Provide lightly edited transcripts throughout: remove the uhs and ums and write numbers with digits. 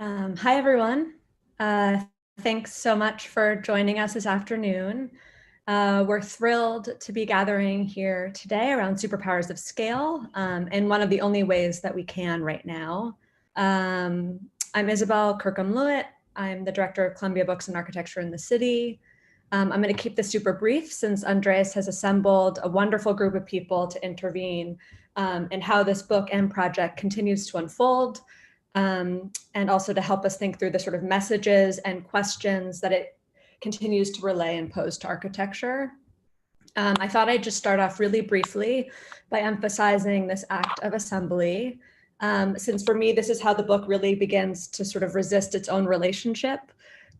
Hi, everyone. Thanks so much for joining us this afternoon. We're thrilled to be gathering here today around Superpowers of Scale in one of the only ways that we can right now. I'm Isabelle Kirkham. I'm the director of Columbia Books and Architecture in the city. I'm going to keep this super brief since Andres has assembled a wonderful group of people to intervene in how this book and project continues to unfold. And also to help us think through the sort of messages and questions that it continues to relay and pose to architecture. I thought I'd just start off really briefly by emphasizing this act of assembly, since for me, this is how the book really begins to sort of resist its own relationship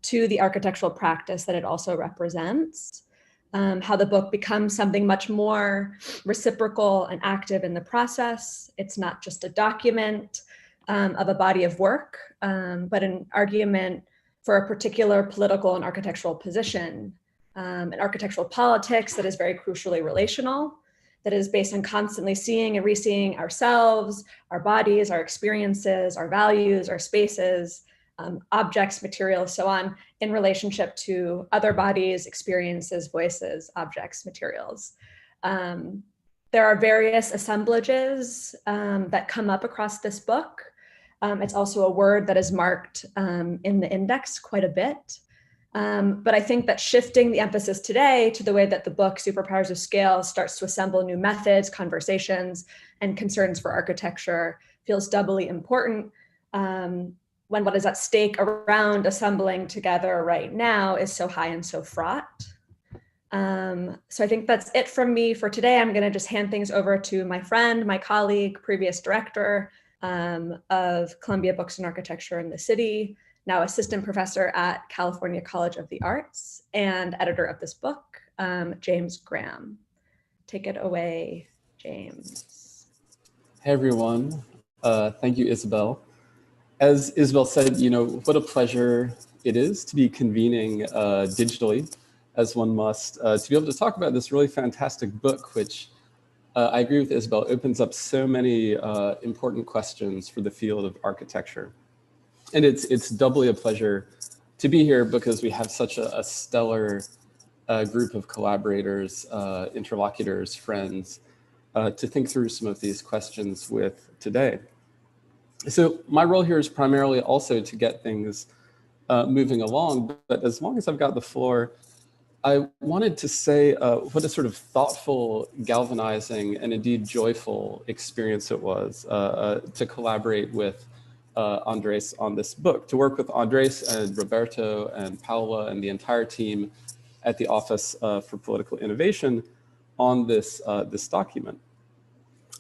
to the architectural practice that it also represents. How the book becomes something much more reciprocal and active in the process. It's not just a document of a body of work, but an argument for a particular political and architectural position, an architectural politics that is very crucially relational, that is based on constantly seeing and re-seeing ourselves, our bodies, our experiences, our values, our spaces, objects, materials, so on, in relationship to other bodies, experiences, voices, objects, materials. There are various assemblages that come up across this book. It's also a word that is marked in the index quite a bit. But I think that shifting the emphasis today to the way that the book Superpowers of Scale starts to assemble new methods, conversations, and concerns for architecture feels doubly important when what is at stake around assembling together right now is so high and so fraught. So I think that's it from me for today. I'm going to just hand things over to my friend, my colleague, previous director of Columbia Books and Architecture in the city, now assistant professor at California College of the Arts and editor of this book, James Graham. Take it away, James. Hey, everyone. Thank you, Isabelle. As Isabelle said, what a pleasure it is to be convening digitally, as one must, to be able to talk about this really fantastic book, which I agree with Isabelle, opens up so many important questions for the field of architecture. And it's doubly a pleasure to be here because we have such a stellar group of collaborators, interlocutors, friends, to think through some of these questions with today. So my role here is primarily also to get things moving along, but as long as I've got the floor, I wanted to say what a sort of thoughtful, galvanizing, and indeed joyful experience it was to collaborate with Andres on this book, to work with Andres and Roberto and Paola and the entire team at the Office for Political Innovation on this, this document.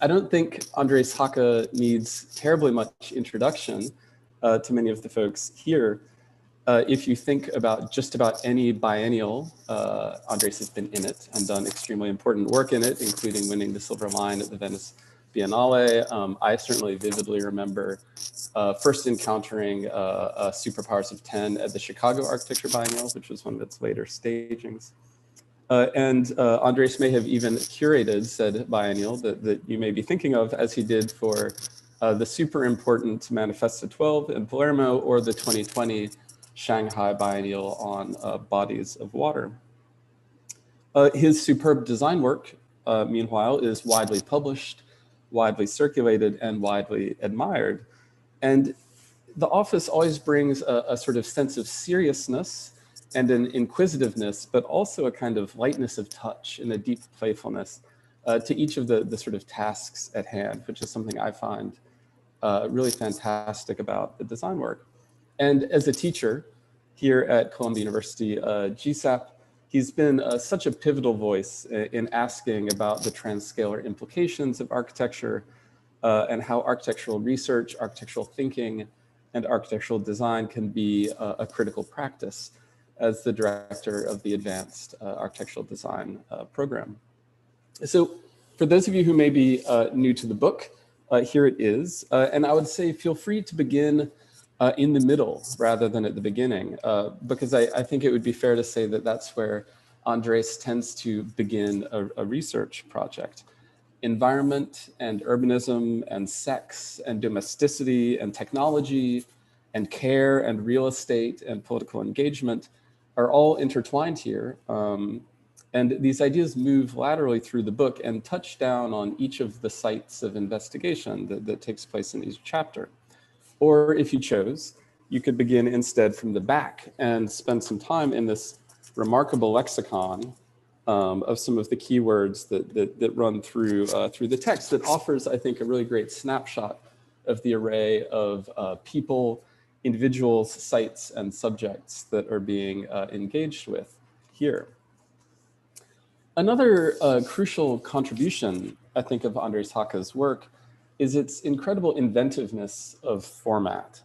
I don't think Andres Haka needs terribly much introduction to many of the folks here. If you think about just about any biennial, Andres has been in it and done extremely important work in it, including winning the Silver Lion at the Venice Biennale. I certainly vividly remember first encountering Superpowers of 10 at the Chicago Architecture Biennial, which was one of its later stagings. And Andres may have even curated said biennial that you may be thinking of, as he did for the super important Manifesto 12 in Palermo or the 2020 Shanghai Biennial on bodies of water. His superb design work, meanwhile, is widely published, widely circulated, and widely admired. And the office always brings a sort of sense of seriousness and an inquisitiveness, but also a kind of lightness of touch and a deep playfulness to each of the sort of tasks at hand, which is something I find really fantastic about the design work. And as a teacher here at Columbia University GSAP, he's been such a pivotal voice in asking about the transscalar implications of architecture and how architectural research, architectural thinking, and architectural design can be a critical practice as the director of the Advanced Architectural Design program. So for those of you who may be new to the book, here it is. And I would say feel free to begin in the middle rather than at the beginning, because I think it would be fair to say that that's where Andres tends to begin a research project. Environment and urbanism and sex and domesticity and technology and care and real estate and political engagement are all intertwined here. And these ideas move laterally through the book and touch down on each of the sites of investigation that takes place in each chapter. Or if you chose, you could begin instead from the back and spend some time in this remarkable lexicon of some of the keywords that run through the text that offers, I think, a really great snapshot of the array of people, individuals, sites, and subjects that are being engaged with here. Another crucial contribution, I think, of Andrés Haca's work is its incredible inventiveness of format.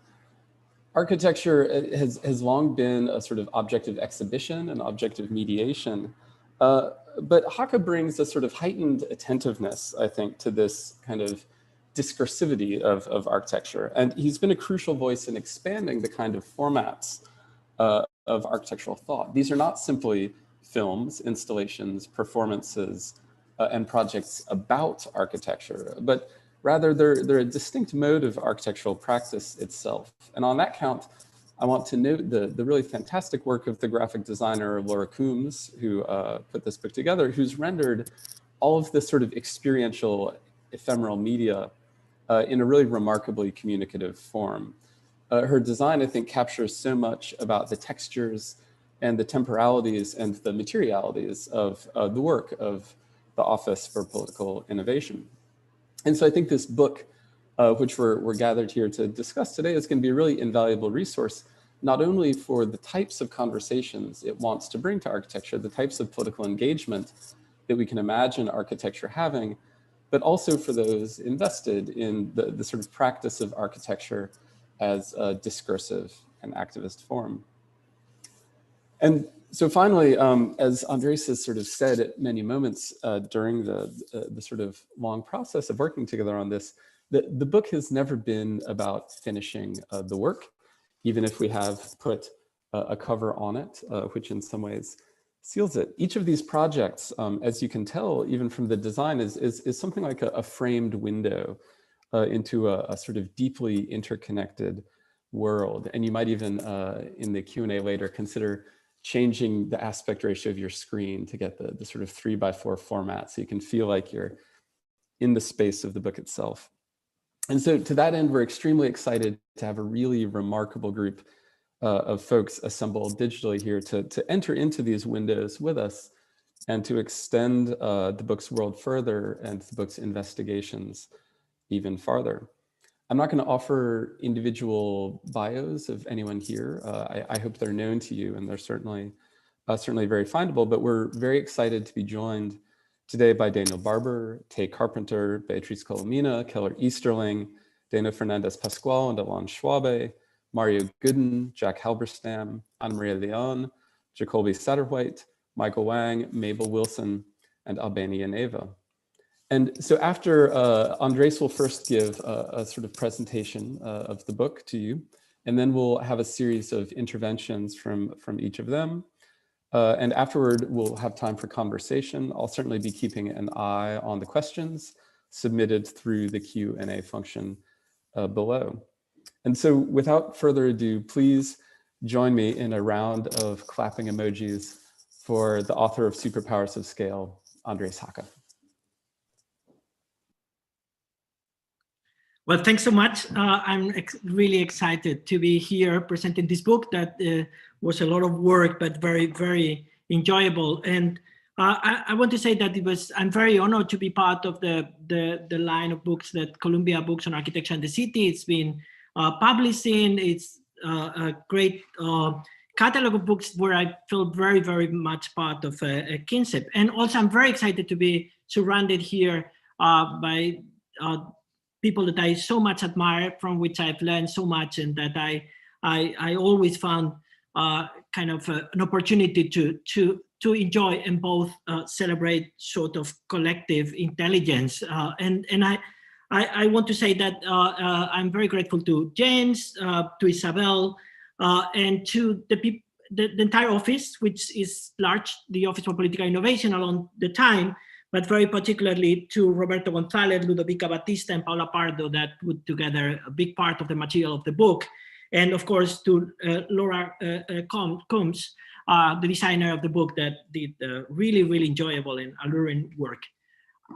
Architecture has long been a sort of object of exhibition and object of mediation, but Haca brings a sort of heightened attentiveness, I think, to this kind of discursivity of architecture. And he's been a crucial voice in expanding the kind of formats of architectural thought. These are not simply films, installations, performances, and projects about architecture, but rather they're a distinct mode of architectural practice itself. And on that count, I want to note the really fantastic work of the graphic designer Laura Coombs, who put this book together, who's rendered all of this sort of experiential ephemeral media in a really remarkably communicative form. Her design, I think, captures so much about the textures and the temporalities and the materialities of the work of the Office for Political Innovation. And so I think this book, which we're gathered here to discuss today, is going to be a really invaluable resource, not only for the types of conversations it wants to bring to architecture, the types of political engagement that we can imagine architecture having, but also for those invested in the sort of practice of architecture as a discursive and activist form. And so finally, as Andrés has sort of said at many moments during the sort of long process of working together on this, the book has never been about finishing the work, even if we have put a cover on it, which in some ways seals it. Each of these projects, as you can tell, even from the design, is something like a framed window into a sort of deeply interconnected world. And you might even, in the Q&A later, consider changing the aspect ratio of your screen to get the sort of 3x4 format so you can feel like you're in the space of the book itself. And so to that end, we're extremely excited to have a really remarkable group of folks assembled digitally here to enter into these windows with us and to extend the book's world further and the book's investigations even farther. I'm not going to offer individual bios of anyone here. I hope they're known to you, and they're certainly very findable, but we're very excited to be joined today by Daniel Barber, Tay Carpenter, Beatriz Colomina, Keller Easterling, Dana Fernandez Pascual and Alon Schwabe, Mario Gooden, Jack Halberstam, Anna Maria Leon, Jacoby Satterwhite, Michael Wang, Mabel Wilson, and Albania Neva. And so after Andrés will first give a sort of presentation of the book to you, and then we'll have a series of interventions from each of them. And afterward, we'll have time for conversation. I'll certainly be keeping an eye on the questions submitted through the Q&A function below. And so without further ado, please join me in a round of clapping emojis for the author of Superpowers of Scale, Andrés Haca. Well, thanks so much. I'm really excited to be here presenting this book that was a lot of work, but very, very enjoyable. And I want to say that I'm very honored to be part of the line of books that Columbia Books on Architecture and the City it's been publishing. It's a great catalog of books where I feel very, very much part of a kinship. And also I'm very excited to be surrounded here by people that I so much admire, from which I've learned so much, and that I always found kind of an opportunity to enjoy and both celebrate sort of collective intelligence. And I want to say that I'm very grateful to James, to Isabelle, and to the entire office, which is large, the Office for Political Innovation along the time, but very particularly to Roberto Gonzalez, Ludovica Batista, and Paula Pardo that put together a big part of the material of the book. And of course, to Laura Coombs, the designer of the book that did really, really enjoyable and alluring work.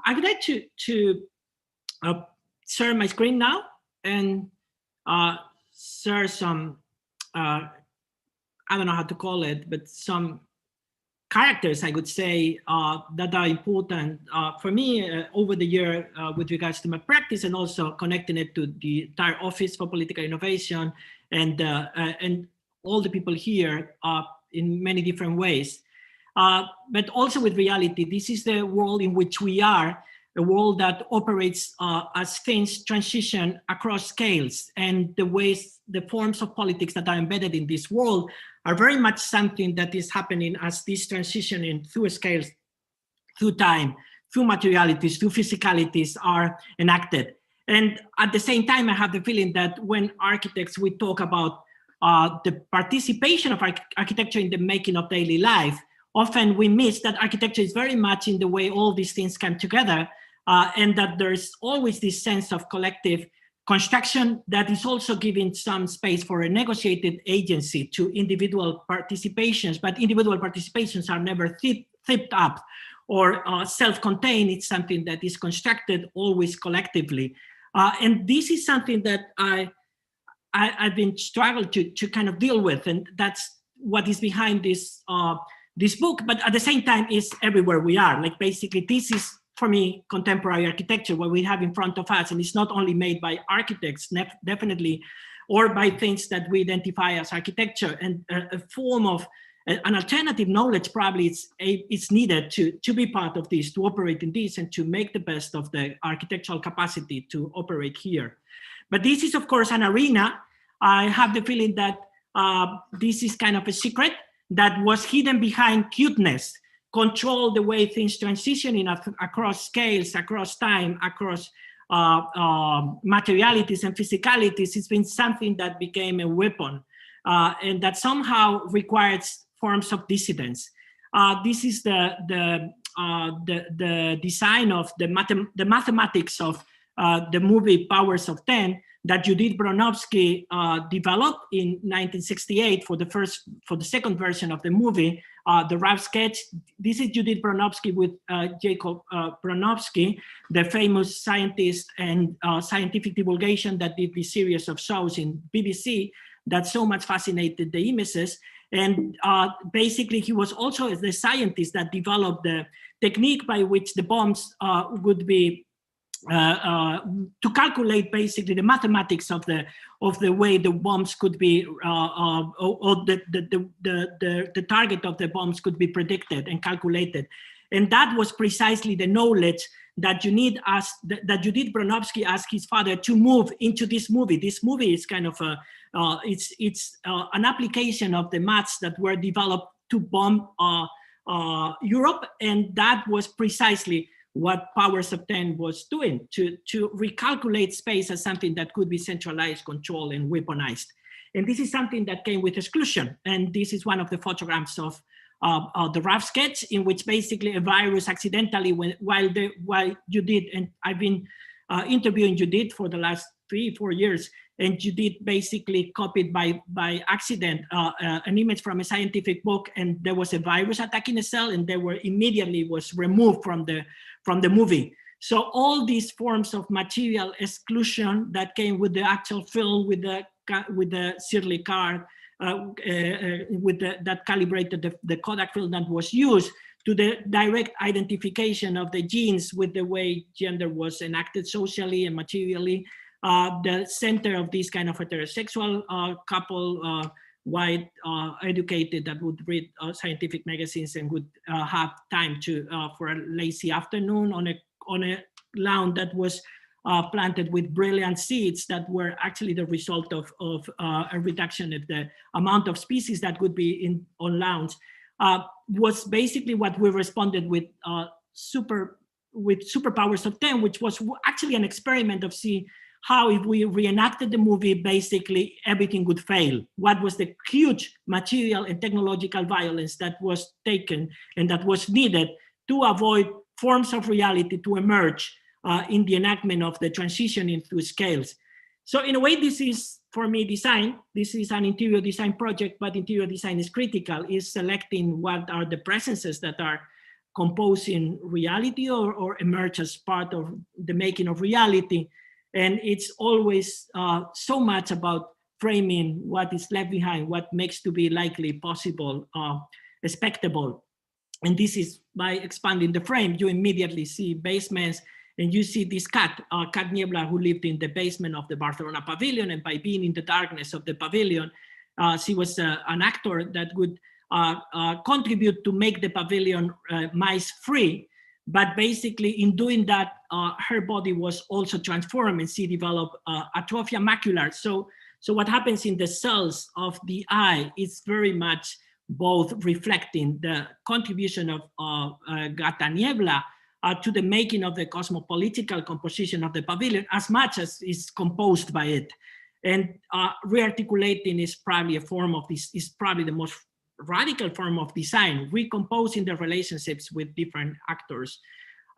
I would like to share my screen now and share some, I don't know how to call it, but some characters, I would say, that are important for me over the year with regards to my practice, and also connecting it to the entire Office for Political Innovation and all the people here in many different ways. But also with reality, this is the world in which we are, a world that operates as things transition across scales, and the ways, the forms of politics that are embedded in this world are very much something that is happening as this transitioning through scales, through time, through materialities, through physicalities are enacted. And at the same time, I have the feeling that when architects, we talk about the participation of architecture in the making of daily life, often we miss that architecture is very much in the way all these things come together, and that there's always this sense of collective construction that is also giving some space for a negotiated agency to individual participations, but individual participations are never thipped up or self-contained. It's something that is constructed always collectively. And this is something that I've been struggling to kind of deal with, and that's what is behind this this book. But at the same time, is everywhere we are. Like basically, this is for me contemporary architecture, what we have in front of us, and it's not only made by architects, definitely, or by things that we identify as architecture, and a form of an alternative knowledge probably it's needed to be part of this, to operate in this, and to make the best of the architectural capacity to operate here. But this is, of course, an arena. I have the feeling that this is kind of a secret that was hidden behind cuteness, control the way things transitioning across scales, across time, across materialities and physicalities. It's been something that became a weapon and that somehow requires forms of dissidence. This is the design of the mathematics of the movie Powers of 10 that Judith Bronowski developed in 1968 for the second version of the movie, the rough sketch. This is Judith Bronowski with Jacob Bronowski, the famous scientist and scientific divulgation that did this series of shows in BBC that so much fascinated the images. And basically, he was also the scientist that developed the technique by which the bombs would be to calculate basically the mathematics of the way the bombs could be or the target of the bombs could be predicted and calculated. And that was precisely the knowledge that you need that Judith Bronowski asked his father to move into this movie. This movie is kind of it's an application of the maths that were developed to bomb Europe, and that was precisely what Powers of 10 was doing, to recalculate space as something that could be centralized, controlled, and weaponized. And this is something that came with exclusion. And this is one of the photographs of the rough sketch, in which basically a virus accidentally, while Judith, and I've been interviewing Judith for the last 3-4 years, and Judith basically copied by accident an image from a scientific book, and there was a virus attacking a cell, and they were immediately was removed from the movie. So all these forms of material exclusion that came with the actual film, with the Shirley card, that calibrated the Kodak film that was used, to the direct identification of the genes with the way gender was enacted socially and materially. The center of this kind of heterosexual couple, white, educated, that would read scientific magazines and would have time for a lazy afternoon on a lawn that was planted with brilliant seeds that were actually the result of a reduction of the amount of species that would be on lawns, was basically what we responded with Superpowers of 10, which was actually an experiment of seeing how, if we reenacted the movie, basically everything would fail. What was the huge material and technological violence that was taken and that was needed to avoid forms of reality to emerge in the enactment of the transitioning through scales. So in a way, this is, for me, design. This is an interior design project, but interior design is critical, is selecting what are the presences that are composing reality or emerge as part of the making of reality. And it's always so much about framing what is left behind, what makes to be likely, possible, expectable. And this is by expanding the frame, you immediately see basements, and you see this cat, Cat Niebla, who lived in the basement of the Barcelona pavilion, and by being in the darkness of the pavilion, she was an actor that would contribute to make the pavilion mice-free. But basically, in doing that, her body was also transformed, and she developed atrophia macular. So what happens in the cells of the eye is very much both reflecting the contribution of Gata Niebla to the making of the cosmopolitical composition of the pavilion, as much as is composed by it. And rearticulating is probably a form of this, is probably the most radical form of design, recomposing the relationships with different actors.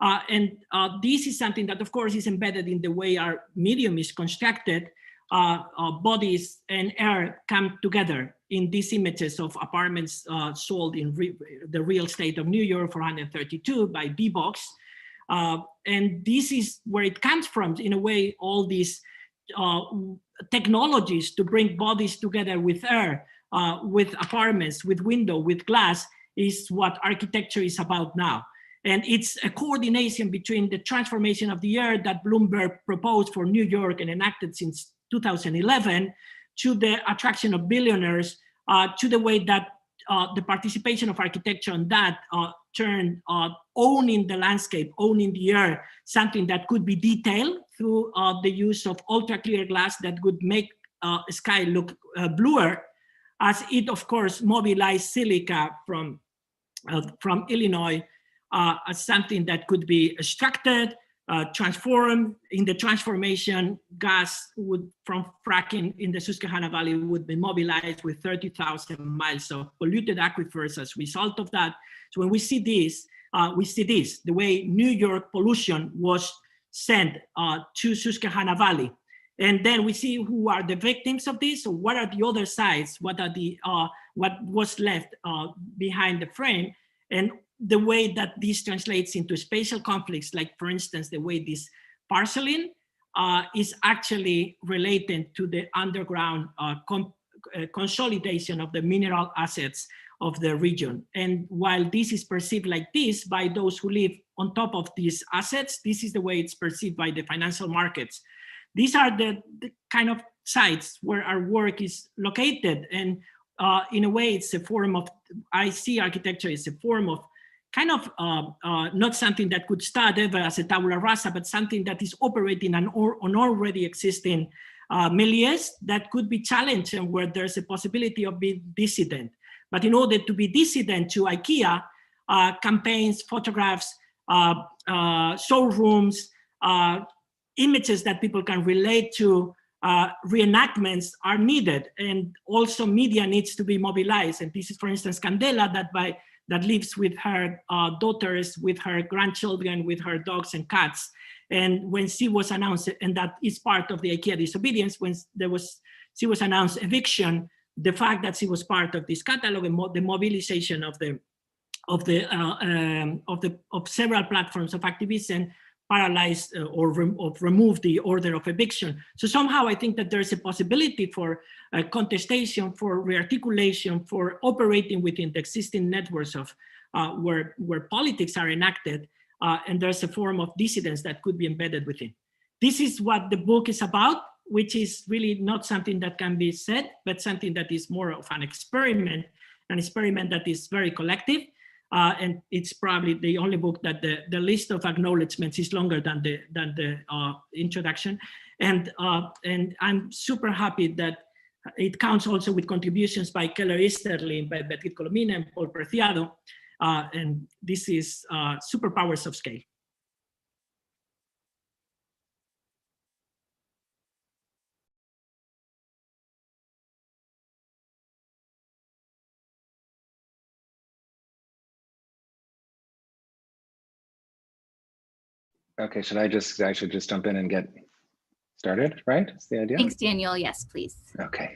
And this is something that, of course, is embedded in the way our medium is constructed. Bodies and air come together in these images of apartments sold in the real estate of New York for 132 by B-Box. And this is where it comes from, in a way, all these technologies to bring bodies together with air, with apartments, with window, with glass, is what architecture is about now. And it's a coordination between the transformation of the air that Bloomberg proposed for New York and enacted since 2011, to the attraction of billionaires, to the way that the participation of architecture on that turned owning the landscape, owning the air, something that could be detailed through the use of ultra clear glass that would make sky look bluer, as it, of course, mobilized silica from Illinois as something that could be extracted, transformed. In the transformation, gas would, from fracking in the Susquehanna Valley, would be mobilized with 30,000 miles of polluted aquifers as a result of that. So when we see this, the way New York pollution was sent to Susquehanna Valley. And then we see who are the victims of this. So what are the other sides? What are the what was left behind the frame? And the way that this translates into spatial conflicts, like, for instance, the way this parceling is actually related to the underground consolidation of the mineral assets of the region. And while this is perceived like this by those who live on top of these assets, this is the way it's perceived by the financial markets. These are the kind of sites where our work is located. And in a way, it's a form of, I see architecture as a form of kind of not something that could start ever as a tabula rasa, but something that is operating on already existing milieus that could be challenged and where there's a possibility of being dissident. But in order to be dissident to IKEA, campaigns, photographs, showrooms, images that people can relate to, reenactments are needed. And also media needs to be mobilized. And this is, for instance, Candela, that lives with her daughters, with her grandchildren, with her dogs and cats. And when she was announced, and that is part of the IKEA disobedience, when she was announced eviction, the fact that she was part of this catalog and the mobilization of several platforms of activism paralyzed or removed the order of eviction. So somehow I think that there's a possibility for contestation, for rearticulation, for operating within the existing networks of where politics are enacted, and there's a form of dissidence that could be embedded within. This is what the book is about, which is really not something that can be said, but something that is more of an experiment that is very collective. And it's probably the only book that the list of acknowledgements is longer than the introduction. And I'm super happy that it counts also with contributions by Keller Easterling, by Beatriz Colomina and Paul Preciado. And this is Superpowers of Scale. Okay, I should just jump in and get started, right? Is the idea? Thanks, Daniel. Yes, please. Okay.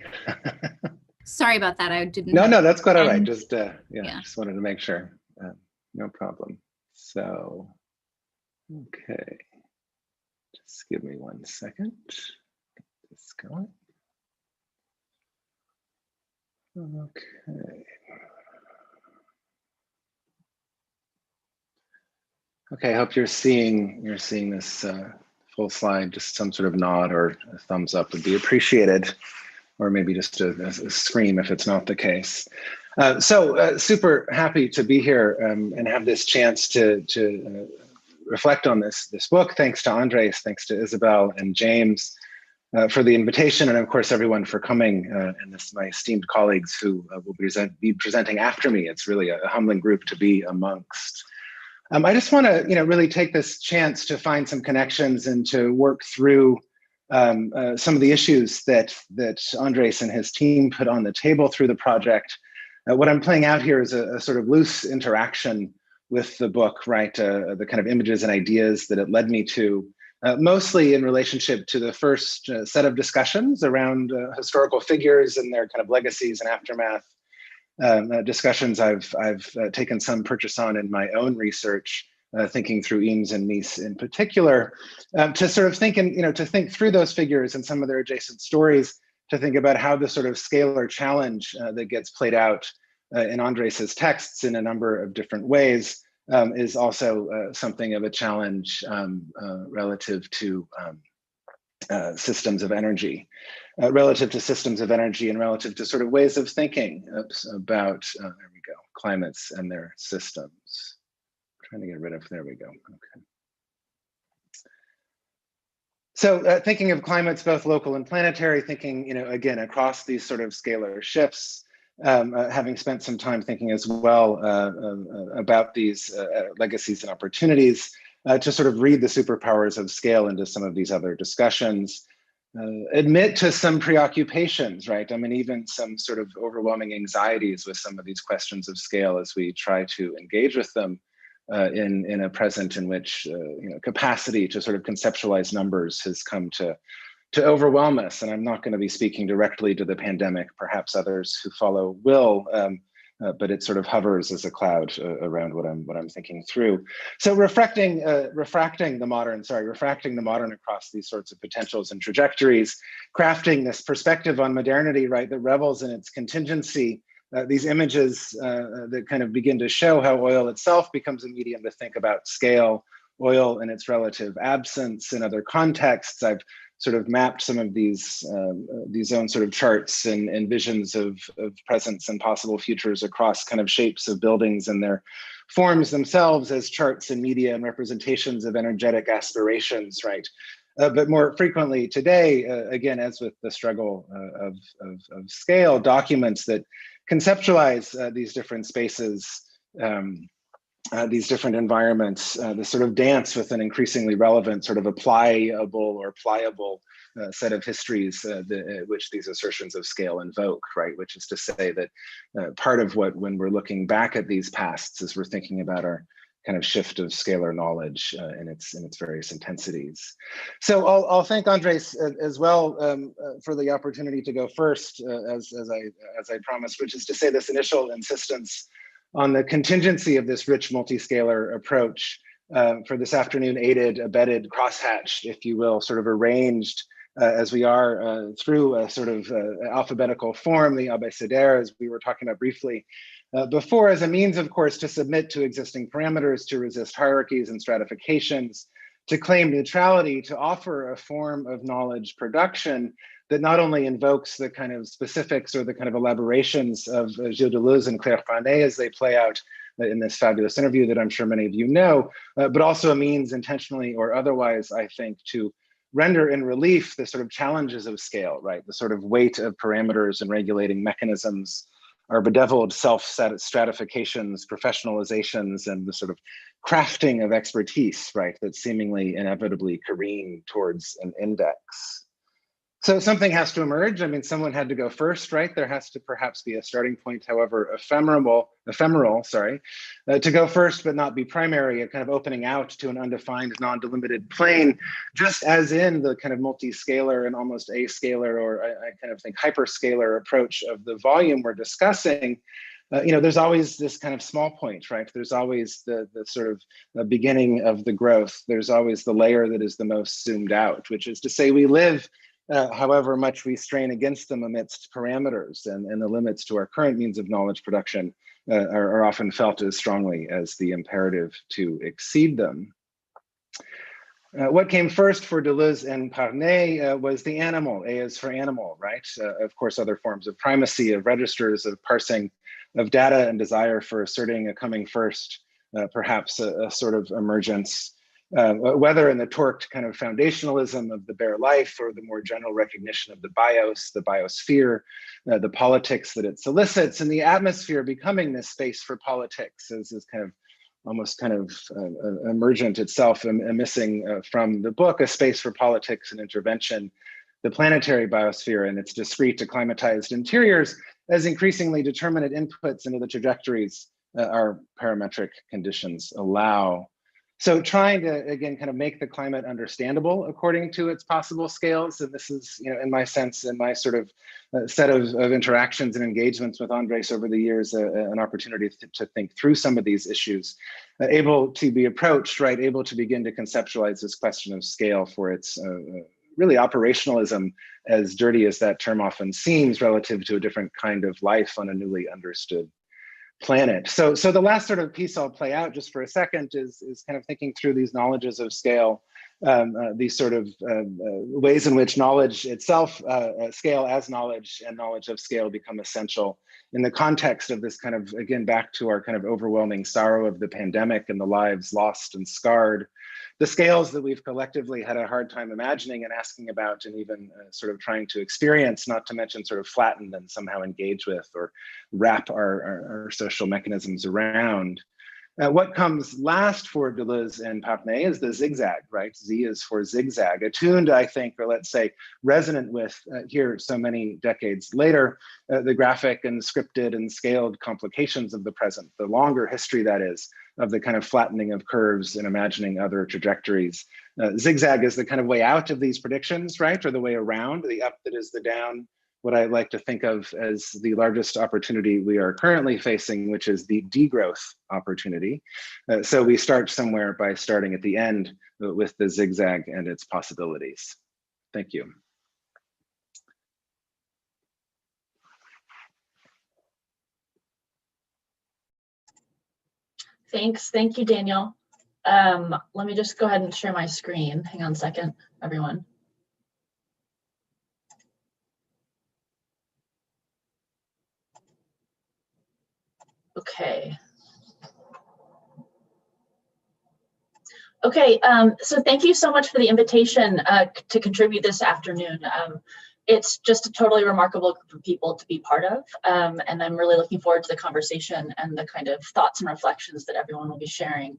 Sorry about that. I didn't. No, that's quite all right. And, Just just wanted to make sure. No problem. So, okay. Just give me 1 second. Get this going. Okay. Okay, I hope you're seeing this full slide. Just some sort of nod or a thumbs up would be appreciated, or maybe just a scream if it's not the case. Super happy to be here and have this chance to reflect on this book. Thanks to Andres, thanks to Isabelle and James for the invitation, and of course everyone for coming, and my esteemed colleagues who will be presenting after me. It's really a humbling group to be amongst. I just want to, really take this chance to find some connections and to work through some of the issues that Andres and his team put on the table through the project. What I'm playing out here is a sort of loose interaction with the book, right? The kind of images and ideas that it led me to, mostly in relationship to the first set of discussions around historical figures and their kind of legacies and aftermath. Discussions I've taken some purchase on in my own research, thinking through Eames and Mies in particular, to sort of think to think through those figures and some of their adjacent stories, to think about how the sort of scalar challenge that gets played out in Andres's texts in a number of different ways is also something of a challenge relative to systems of energy. Relative to systems of energy and relative to sort of ways of thinking about, there we go, climates and their systems. Trying to get rid of, there we go, okay. So thinking of climates, both local and planetary, thinking, again, across these sort of scalar shifts, having spent some time thinking as well about these legacies and opportunities, to sort of read the superpowers of scale into some of these other discussions. Admit to some preoccupations, right? I mean, even some sort of overwhelming anxieties with some of these questions of scale as we try to engage with them in a present in which capacity to sort of conceptualize numbers has come to overwhelm us. And I'm not going to be speaking directly to the pandemic. Perhaps others who follow will, but it sort of hovers as a cloud around what I'm thinking through. So refracting the modern across these sorts of potentials and trajectories, crafting this perspective on modernity, right, that revels in its contingency. These images that kind of begin to show how oil itself becomes a medium to think about scale, oil and its relative absence in other contexts. I've sort of mapped some of these own sort of charts and visions of presence and possible futures across kind of shapes of buildings and their forms themselves as charts and media and representations of energetic aspirations, right? But more frequently today, again, as with the struggle of scale, documents that conceptualize these different spaces, these different environments, the sort of dance with an increasingly relevant sort of applicable or pliable set of histories which these assertions of scale invoke, right? Which is to say that part of what, when we're looking back at these pasts, is we're thinking about our kind of shift of scalar knowledge in its various intensities. So I'll thank Andres as well for the opportunity to go first, as I promised, which is to say this initial insistence on the contingency of this rich multi-scalar approach for this afternoon, aided, abetted, crosshatched, if you will, sort of arranged as we are through a sort of alphabetical form, the abecedaire, as we were talking about briefly before, as a means, of course, to submit to existing parameters, to resist hierarchies and stratifications, to claim neutrality, to offer a form of knowledge production that not only invokes the kind of specifics or the kind of elaborations of Gilles Deleuze and Claire Fanet as they play out in this fabulous interview that I'm sure many of you know, but also a means, intentionally or otherwise, I think, to render in relief the sort of challenges of scale, right? The sort of weight of parameters and regulating mechanisms, our bedeviled self-stratifications, professionalizations, and the sort of crafting of expertise, right, that seemingly inevitably careen towards an index. So something has to emerge. I mean, someone had to go first, right? There has to perhaps be a starting point, however ephemeral, to go first but not be primary, a kind of opening out to an undefined, non-delimited plane, just as in the kind of multi-scalar and almost ascalar, or I kind of think hyperscalar approach of the volume we're discussing. There's always this kind of small point, right? There's always the sort of the beginning of the growth. There's always the layer that is the most zoomed out, which is to say we live however much we strain against them amidst parameters, and the limits to our current means of knowledge production are often felt as strongly as the imperative to exceed them. What came first for Deleuze and Parnay was the animal. A is for animal, right? Of course, other forms of primacy, of registers, of parsing, of data, and desire for asserting a coming first, perhaps a sort of emergence. Whether in the torqued kind of foundationalism of the bare life, or the more general recognition of the bios, the biosphere, the politics that it solicits, and the atmosphere becoming this space for politics as this kind of almost kind of emergent itself, missing from the book, a space for politics and intervention, the planetary biosphere and its discrete acclimatized interiors as increasingly determinate inputs into the trajectories our parametric conditions allow. So trying to, again, kind of make the climate understandable according to its possible scales. And this is, in my sense, in my sort of set of interactions and engagements with Andres over the years, an opportunity to think through some of these issues, able to be approached, right, able to begin to conceptualize this question of scale for its really operationalism, as dirty as that term often seems, relative to a different kind of life on a newly understood planet. So the last sort of piece I'll play out just for a second is kind of thinking through these knowledges of scale, these sort of ways in which knowledge itself, scale as knowledge and knowledge of scale become essential in the context of this kind of, again, back to our kind of overwhelming sorrow of the pandemic and the lives lost and scarred, the scales that we've collectively had a hard time imagining and asking about, and even sort of trying to experience, not to mention sort of flatten and somehow engage with or wrap our social mechanisms around. What comes last for Deleuze and Parnay is the zigzag, right? Z is for zigzag, attuned, I think, or let's say resonant with, here so many decades later, the graphic and scripted and scaled complications of the present, the longer history that is, of the kind of flattening of curves and imagining other trajectories. Zigzag is the kind of way out of these predictions, right? Or the way around, the up that is the down, what I like to think of as the largest opportunity we are currently facing, which is the degrowth opportunity. So we start somewhere by starting at the end with the zigzag and its possibilities. Thank you. Thanks. Thank you, Daniel. Let me just go ahead and share my screen. Hang on a second, everyone. Okay. Okay, so thank you so much for the invitation to contribute this afternoon. It's just a totally remarkable group of people to be part of, and I'm really looking forward to the conversation and the kind of thoughts and reflections that everyone will be sharing.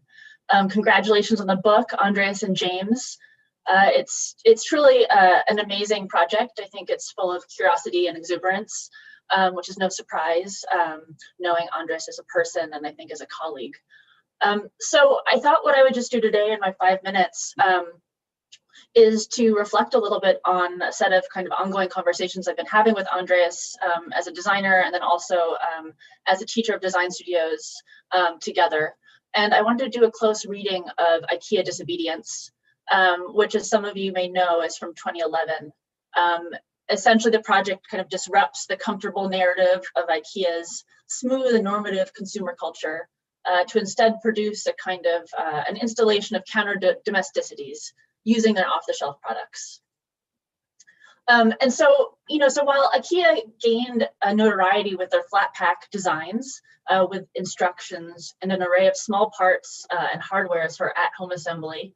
Congratulations on the book, Andreas and James. It's truly an amazing project. I think it's full of curiosity and exuberance, which is no surprise, knowing Andres as a person and I think as a colleague. So I thought what I would just do today in my 5 minutes is to reflect a little bit on a set of kind of ongoing conversations I've been having with Andreas as a designer, and then also as a teacher of design studios together. And I wanted to do a close reading of IKEA Disobedience, which, as some of you may know, is from 2011. Essentially, the project kind of disrupts the comfortable narrative of IKEA's smooth and normative consumer culture to instead produce a kind of an installation of counter domesticities using their off-the-shelf products. And so, so while IKEA gained a notoriety with their flat pack designs with instructions and an array of small parts and hardwares for at-home assembly,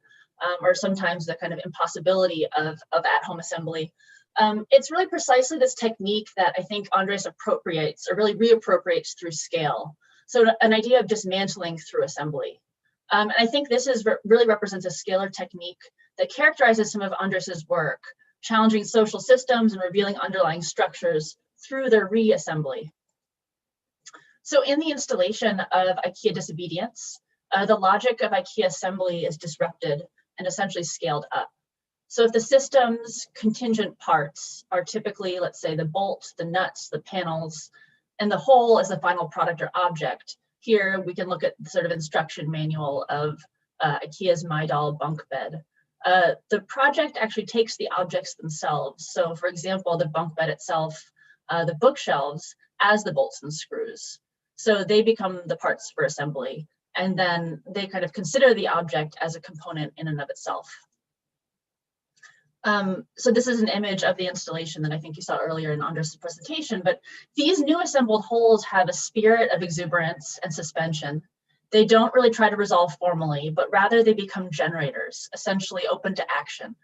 or sometimes the kind of impossibility of at-home assembly, it's really precisely this technique that I think Andres appropriates, or really reappropriates through scale. So an idea of dismantling through assembly. And I think this really represents a scalar technique that characterizes some of Andres's work, challenging social systems and revealing underlying structures through their reassembly. So in the installation of IKEA Disobedience, the logic of IKEA assembly is disrupted and essentially scaled up. So if the system's contingent parts are typically, let's say, the bolt, the nuts, the panels, and the whole as the final product or object, here we can look at the sort of instruction manual of IKEA's My Doll bunk bed. The project actually takes the objects themselves. So for example, the bunk bed itself, the bookshelves as the bolts and screws. So they become the parts for assembly, and then they kind of consider the object as a component in and of itself. So this is an image of the installation that I think you saw earlier in Andres' presentation, but these new assembled wholes have a spirit of exuberance and suspension. They don't really try to resolve formally, but rather they become generators, essentially open to action.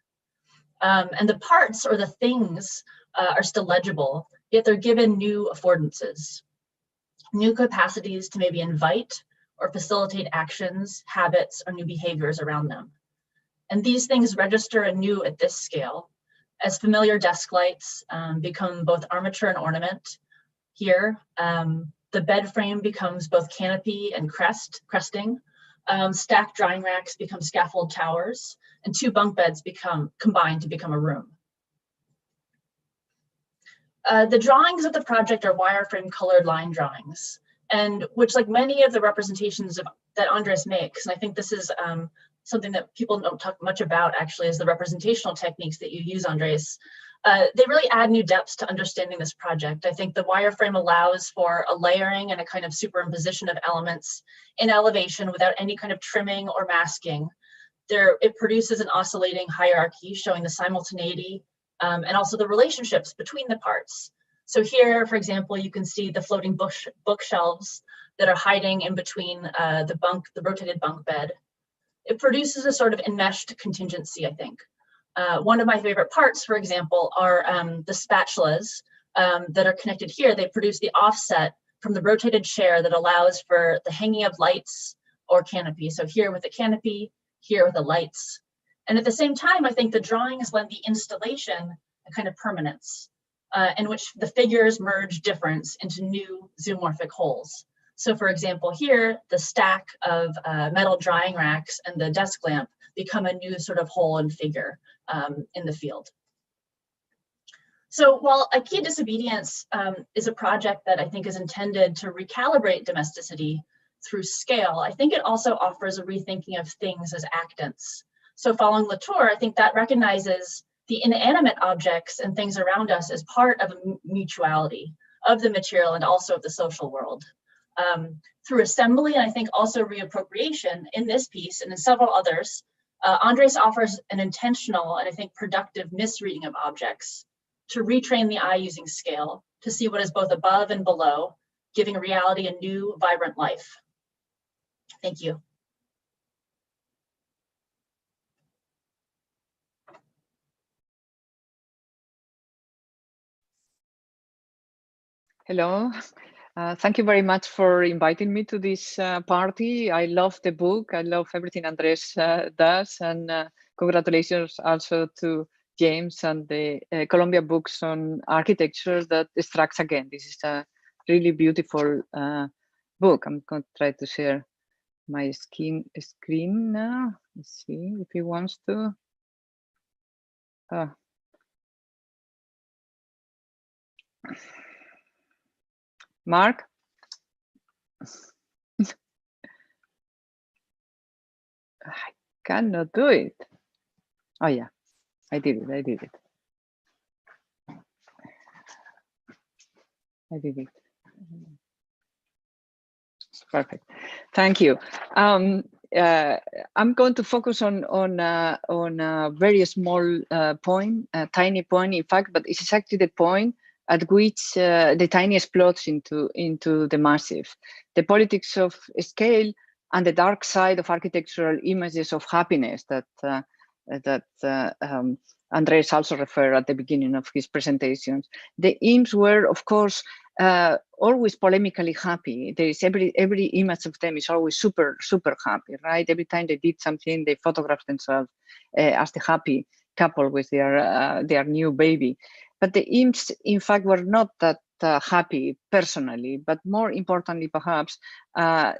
And the parts or the things are still legible, yet they're given new affordances, new capacities to maybe invite or facilitate actions, habits, or new behaviors around them. And these things register anew at this scale as familiar desk lights become both armature and ornament. Here, the bed frame becomes both canopy and cresting. Stacked drying racks become scaffold towers, and two bunk beds combine to become a room. The drawings of the project are wireframe colored line drawings, and which, like many of the representations that Andres makes, and I think this is something that people don't talk much about actually, is the representational techniques that you use, Andres. They really add new depths to understanding this project. I think the wireframe allows for a layering and a kind of superimposition of elements in elevation without any kind of trimming or masking. It produces an oscillating hierarchy showing the simultaneity and also the relationships between the parts. So here, for example, you can see the floating bookshelves that are hiding in between the rotated bunk bed. It produces a sort of enmeshed contingency, I think. One of my favorite parts, for example, are the spatulas that are connected here. They produce the offset from the rotated chair that allows for the hanging of lights or canopy. So here with the canopy, here with the lights. And at the same time, I think the drawings lend the installation a kind of permanence in which the figures merge difference into new zoomorphic wholes. So for example, here, the stack of metal drying racks and the desk lamp become a new sort of whole and figure in the field. So while IKEA Disobedience is a project that I think is intended to recalibrate domesticity through scale, I think it also offers a rethinking of things as actants. So following Latour, I think that recognizes the inanimate objects and things around us as part of a mutuality of the material and also of the social world. Through assembly, and I think also reappropriation in this piece and in several others, Andres offers an intentional and I think productive misreading of objects to retrain the eye using scale, to see what is both above and below, giving reality a new, vibrant life. Thank you. Hello. Thank you very much for inviting me to this party. I love the book. I love everything Andres does. And congratulations also to James and the Columbia Books on Architecture that strikes again. This is a really beautiful book. I'm going to try to share my screen now. Let's see if he wants to. Mark? I cannot do it. Oh yeah, I did it. I did it. Perfect. Thank you. I'm going to focus on a very small point, a tiny point, in fact, but it's exactly the point at which the tiny explodes into the massive. The politics of scale and the dark side of architectural images of happiness that Andres also referred at the beginning of his presentations. The imps were, of course, always polemically happy. There is every image of them is always super happy, right? Every time they did something, they photographed themselves as the happy couple with their new baby. But the imps, in fact, were not that happy personally, but more importantly, perhaps,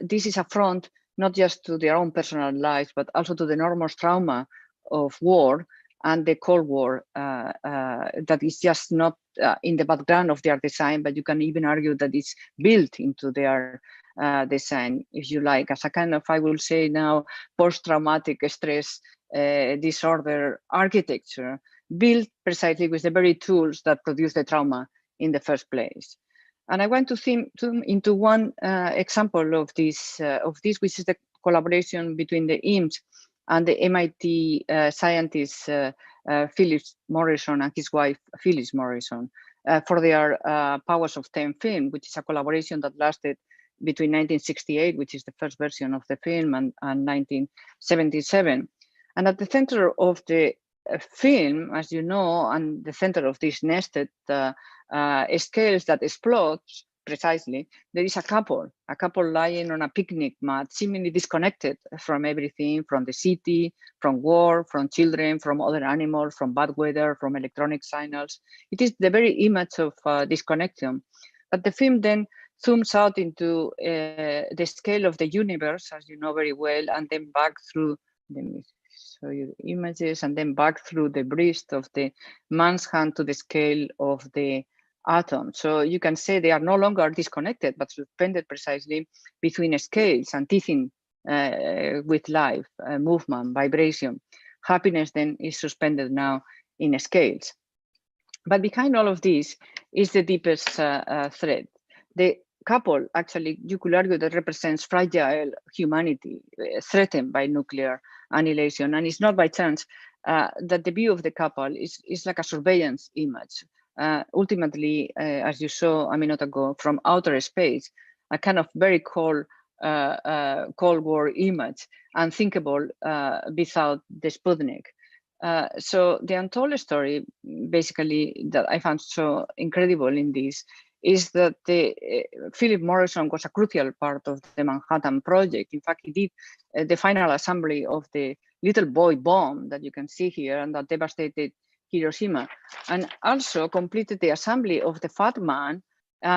this is a front not just to their own personal lives, but also to the enormous trauma of war and the Cold War that is just not in the background of their design, but you can even argue that it's built into their design, if you like, as a kind of, I will say now, post-traumatic stress disorder architecture, built precisely with the very tools that produce the trauma in the first place. And I want to zoom into one example of this, which is the collaboration between the IMS and the MIT scientist Philip Morrison and his wife Phyllis Morrison for their Powers of 10 film, which is a collaboration that lasted between 1968, which is the first version of the film, and 1977. And at the center of the film, as you know, and the center of this nested scales that explodes precisely, there is a couple lying on a picnic mat, seemingly disconnected from everything, from the city, from war, from children, from other animals, from bad weather, from electronic signals. It is the very image of disconnection. But the film then zooms out into the scale of the universe, as you know very well, and then back through, let me show you the images, and then back through the breast of the man's hand to the scale of the atom. So you can say they are no longer disconnected, but suspended precisely between scales and teething with life, movement, vibration. Happiness then is suspended now in scales. But behind all of this is the deepest threat. The couple, actually, you could argue that represents fragile humanity threatened by nuclear annihilation. And it's not by chance that the view of the couple is like a surveillance image. Ultimately, as you saw a minute ago, from outer space, a kind of very cold War image, unthinkable without the Sputnik. So the untold story, basically, that I found so incredible in this is that Philip Morrison was a crucial part of the Manhattan Project. In fact, he did the final assembly of the little boy bomb that you can see here and that devastated Hiroshima, and also completed the assembly of the Fat Man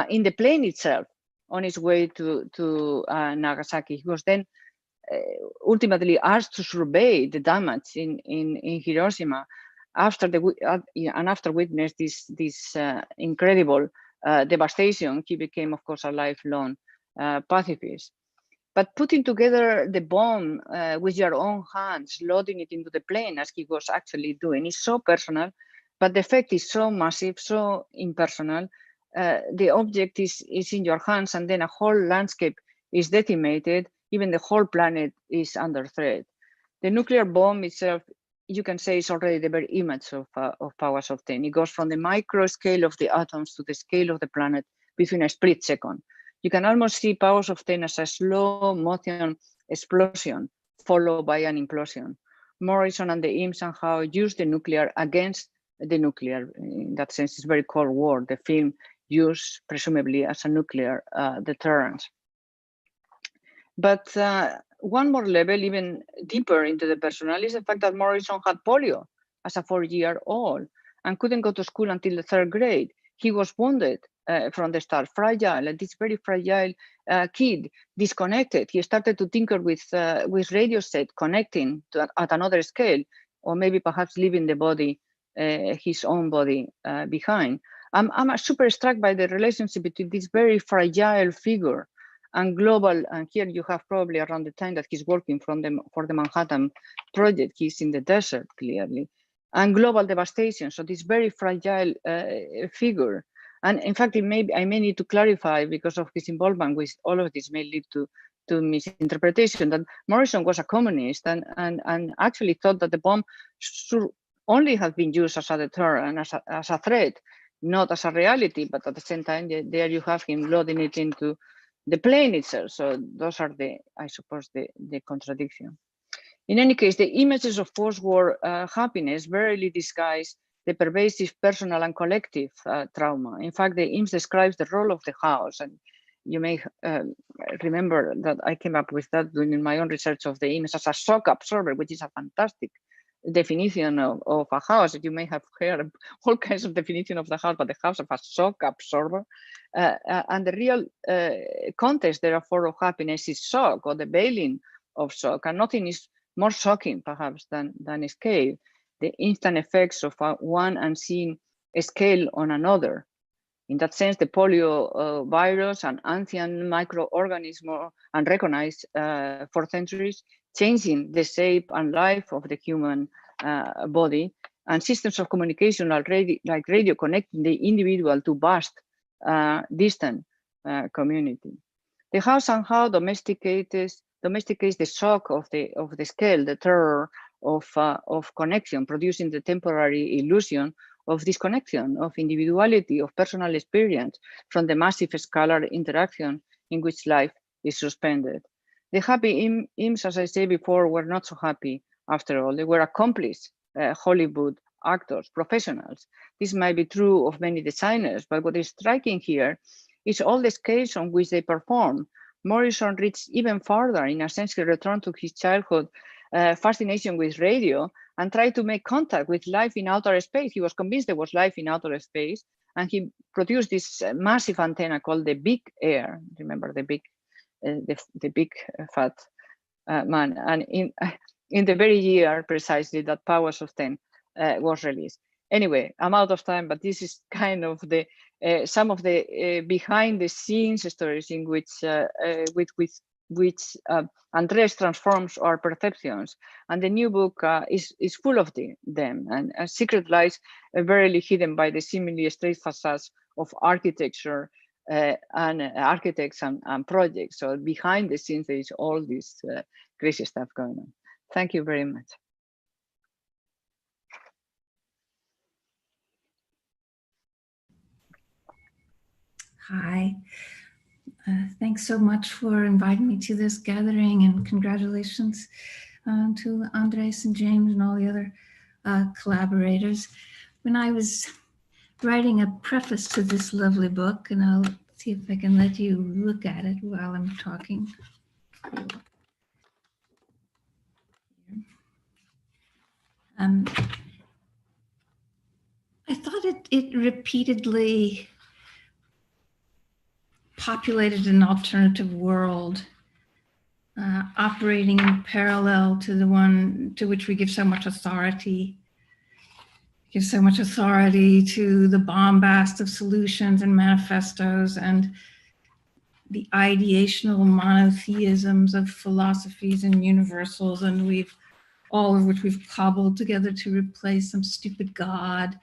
in the plane itself on its way to Nagasaki. He was then ultimately asked to survey the damage in Hiroshima after witness this incredible devastation. He became, of course, a lifelong pacifist. But putting together the bomb with your own hands, loading it into the plane as he was actually doing, is so personal, but the effect is so massive, so impersonal. The object is in your hands, and then a whole landscape is decimated. Even the whole planet is under threat. The nuclear bomb itself, you can say, is already the very image of Powers of 10. It goes from the micro scale of the atoms to the scale of the planet within a split second. You can almost see Powers of 10 as a slow motion explosion followed by an implosion. Morrison and the IMS somehow used the nuclear against the nuclear. In that sense, it's very Cold War. The film used presumably as a nuclear deterrent. But one more level, even deeper into the personal, is the fact that Morrison had polio as a 4-year-old and couldn't go to school until the 3rd grade. He was wounded from the start, fragile, and this very fragile kid, disconnected. He started to tinker with radio set, connecting at another scale, or maybe perhaps leaving the body, his own body behind. I'm super struck by the relationship between this very fragile figure and global, and here you have probably around the time that he's working for the Manhattan Project, he's in the desert, clearly, and global devastation. So this very fragile figure. And in fact, I may need to clarify, because of his involvement with all of this may lead to misinterpretation, that Morrison was a communist and actually thought that the bomb should only have been used as a deterrent, as a threat, not as a reality. But at the same time, there you have him loading it into the plane itself. So those are I suppose, the contradiction. In any case, the images of post-war happiness rarely disguise the pervasive personal and collective trauma. In fact, the IMS describes the role of the house, and you may remember that I came up with that doing my own research of the IMS as a shock absorber, which is a fantastic definition of a house. You may have heard all kinds of definition of the house, but the house of a shock absorber. And the real context, therefore, of happiness is shock, or the veiling of shock. And nothing is more shocking, perhaps, than scale. The instant effects of one unseen scale on another. In that sense, the polio virus, an ancient microorganism unrecognized for centuries, changing the shape and life of the human body, and systems of communication already, like radio, connecting the individual to vast, distant community. The how somehow domesticates the shock of the scale, the terror of connection, producing the temporary illusion of disconnection, of individuality, of personal experience from the massive scalar interaction in which life is suspended. The happy imps, as I said before, were not so happy after all. They were accomplished Hollywood actors, professionals. This might be true of many designers, but what is striking here is all the scales on which they perform. Morrison reached even farther. In a sense, he returned to his childhood fascination with radio and tried to make contact with life in outer space. He was convinced there was life in outer space, and he produced this massive antenna called the Big Air. Remember the big fat man. And in the very year precisely that Powers of 10 was released. Anyway, I'm out of time, but this is kind of the some of the behind the scenes stories in which Andres transforms our perceptions. And the new book is full of them, and a secret lies verily hidden by the seemingly straight facades of architecture and architects and projects. So behind the scenes, there is all this crazy stuff going on. Thank you very much. Hi. Thanks so much for inviting me to this gathering, and congratulations to Andres and James and all the other collaborators. When I was writing a preface to this lovely book, and I'll see if I can let you look at it while I'm talking. I thought it repeatedly populated an alternative world, operating in parallel to the one to which we give so much authority. Give so much authority to the bombast of solutions and manifestos and the ideational monotheisms of philosophies and universals, and all of which we've cobbled together to replace some stupid God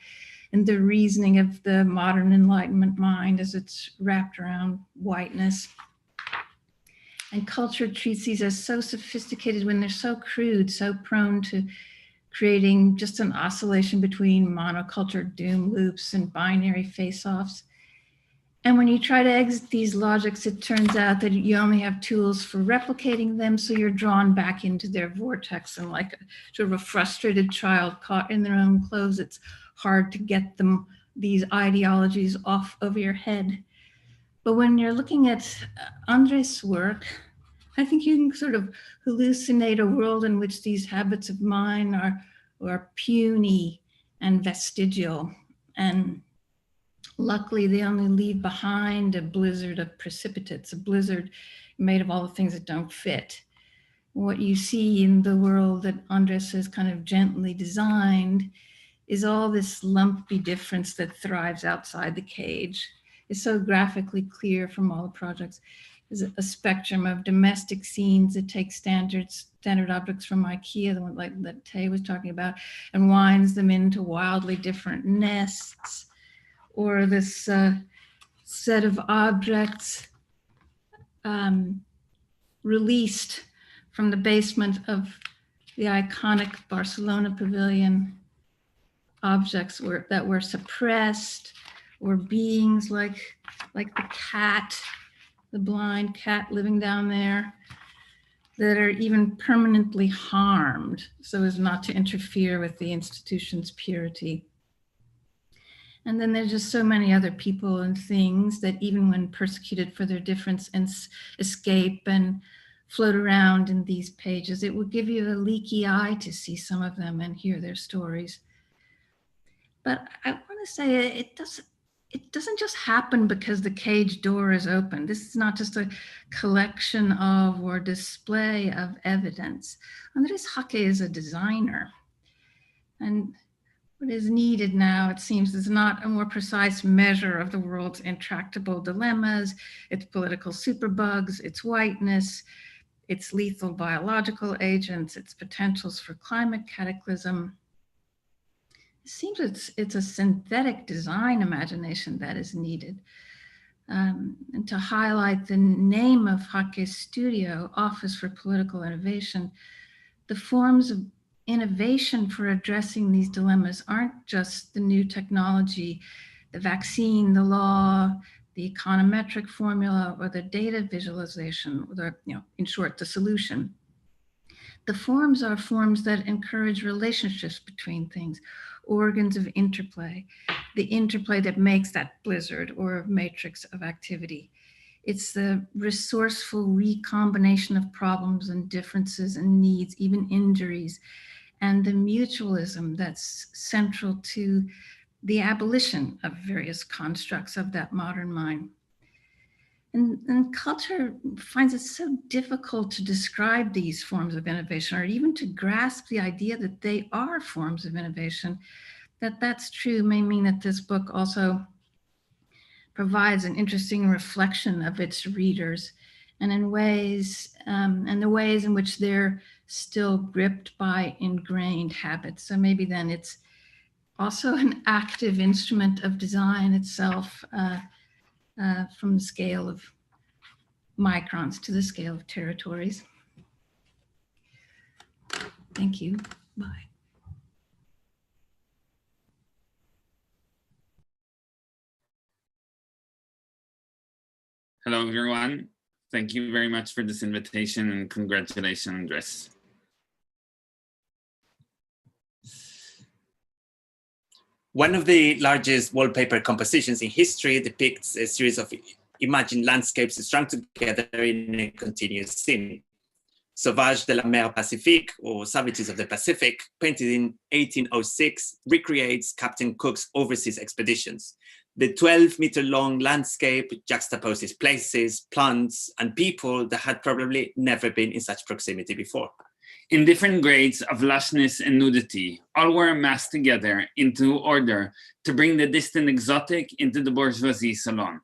and the reasoning of the modern Enlightenment mind as it's wrapped around whiteness. And culture treats these as so sophisticated when they're so crude, so prone to creating just an oscillation between monoculture doom loops and binary face-offs. And when you try to exit these logics, it turns out that you only have tools for replicating them, so you're drawn back into their vortex, and like sort of a frustrated child caught in their own clothes, it's hard to get these ideologies off of your head. But when you're looking at Andres' work, I think you can sort of hallucinate a world in which these habits of mine are puny and vestigial. And luckily, they only leave behind a blizzard of precipitates, a blizzard made of all the things that don't fit. What you see in the world that Andres has kind of gently designed is all this lumpy difference that thrives outside the cage. It's so graphically clear from all the projects. There's a spectrum of domestic scenes that take standard objects from IKEA, the one like that Tay was talking about, and winds them into wildly different nests. Or this set of objects released from the basement of the iconic Barcelona pavilion, objects that were suppressed, or beings like the cat, the blind cat living down there, that are even permanently harmed so as not to interfere with the institution's purity. And then there's just so many other people and things that even when persecuted for their difference and escape and float around in these pages. It will give you a leaky eye to see some of them and hear their stories. But I want to say it doesn't just happen because the cage door is open. This is not just a collection of or display of evidence. Andrés Jaque is a designer. And what is needed now, it seems, is not a more precise measure of the world's intractable dilemmas, its political superbugs, its whiteness, its lethal biological agents, its potentials for climate cataclysm. It seems it's a synthetic design imagination that is needed. And to highlight the name of Jaque's studio, Office for Political Innovation, the forms of innovation for addressing these dilemmas aren't just the new technology, the vaccine, the law, the econometric formula, or the data visualization, or in short, the solution. The forms are forms that encourage relationships between things, organs of interplay, the interplay that makes that blizzard or matrix of activity. It's the resourceful recombination of problems and differences and needs, even injuries, and the mutualism that's central to the abolition of various constructs of that modern mind. And culture finds it so difficult to describe these forms of innovation, or even to grasp the idea that they are forms of innovation. That's true may mean that this book also provides an interesting reflection of its readers, and in ways, and the ways in which they're still gripped by ingrained habits. So maybe then it's also an active instrument of design itself, from the scale of microns to the scale of territories. Thank you. Bye. Hello, everyone. Thank you very much for this invitation, and congratulations, Andrés. One of the largest wallpaper compositions in history depicts a series of imagined landscapes strung together in a continuous scene. Sauvages de la Mer Pacifique, or Savages of the Pacific, painted in 1806, recreates Captain Cook's overseas expeditions. The 12-meter-long landscape juxtaposes places, plants, and people that had probably never been in such proximity before. In different grades of lushness and nudity, all were amassed together into order to bring the distant exotic into the bourgeoisie salon.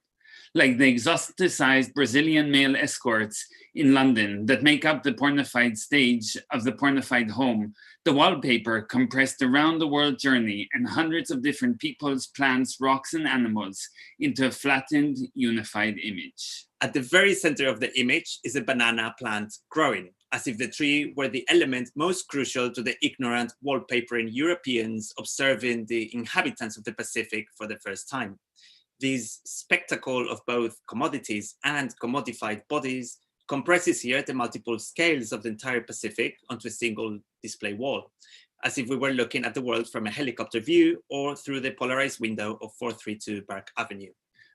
Like the exoticized Brazilian male escorts in London that make up the pornified stage of the pornified home, the wallpaper compressed a round-the-world journey and hundreds of different peoples, plants, rocks, and animals into a flattened, unified image. At the very center of the image is a banana plant growing, as if the tree were the element most crucial to the ignorant wallpapering Europeans observing the inhabitants of the Pacific for the first time. This spectacle of both commodities and commodified bodies compresses here the multiple scales of the entire Pacific onto a single display wall, as if we were looking at the world from a helicopter view or through the polarized window of 432 Park Avenue.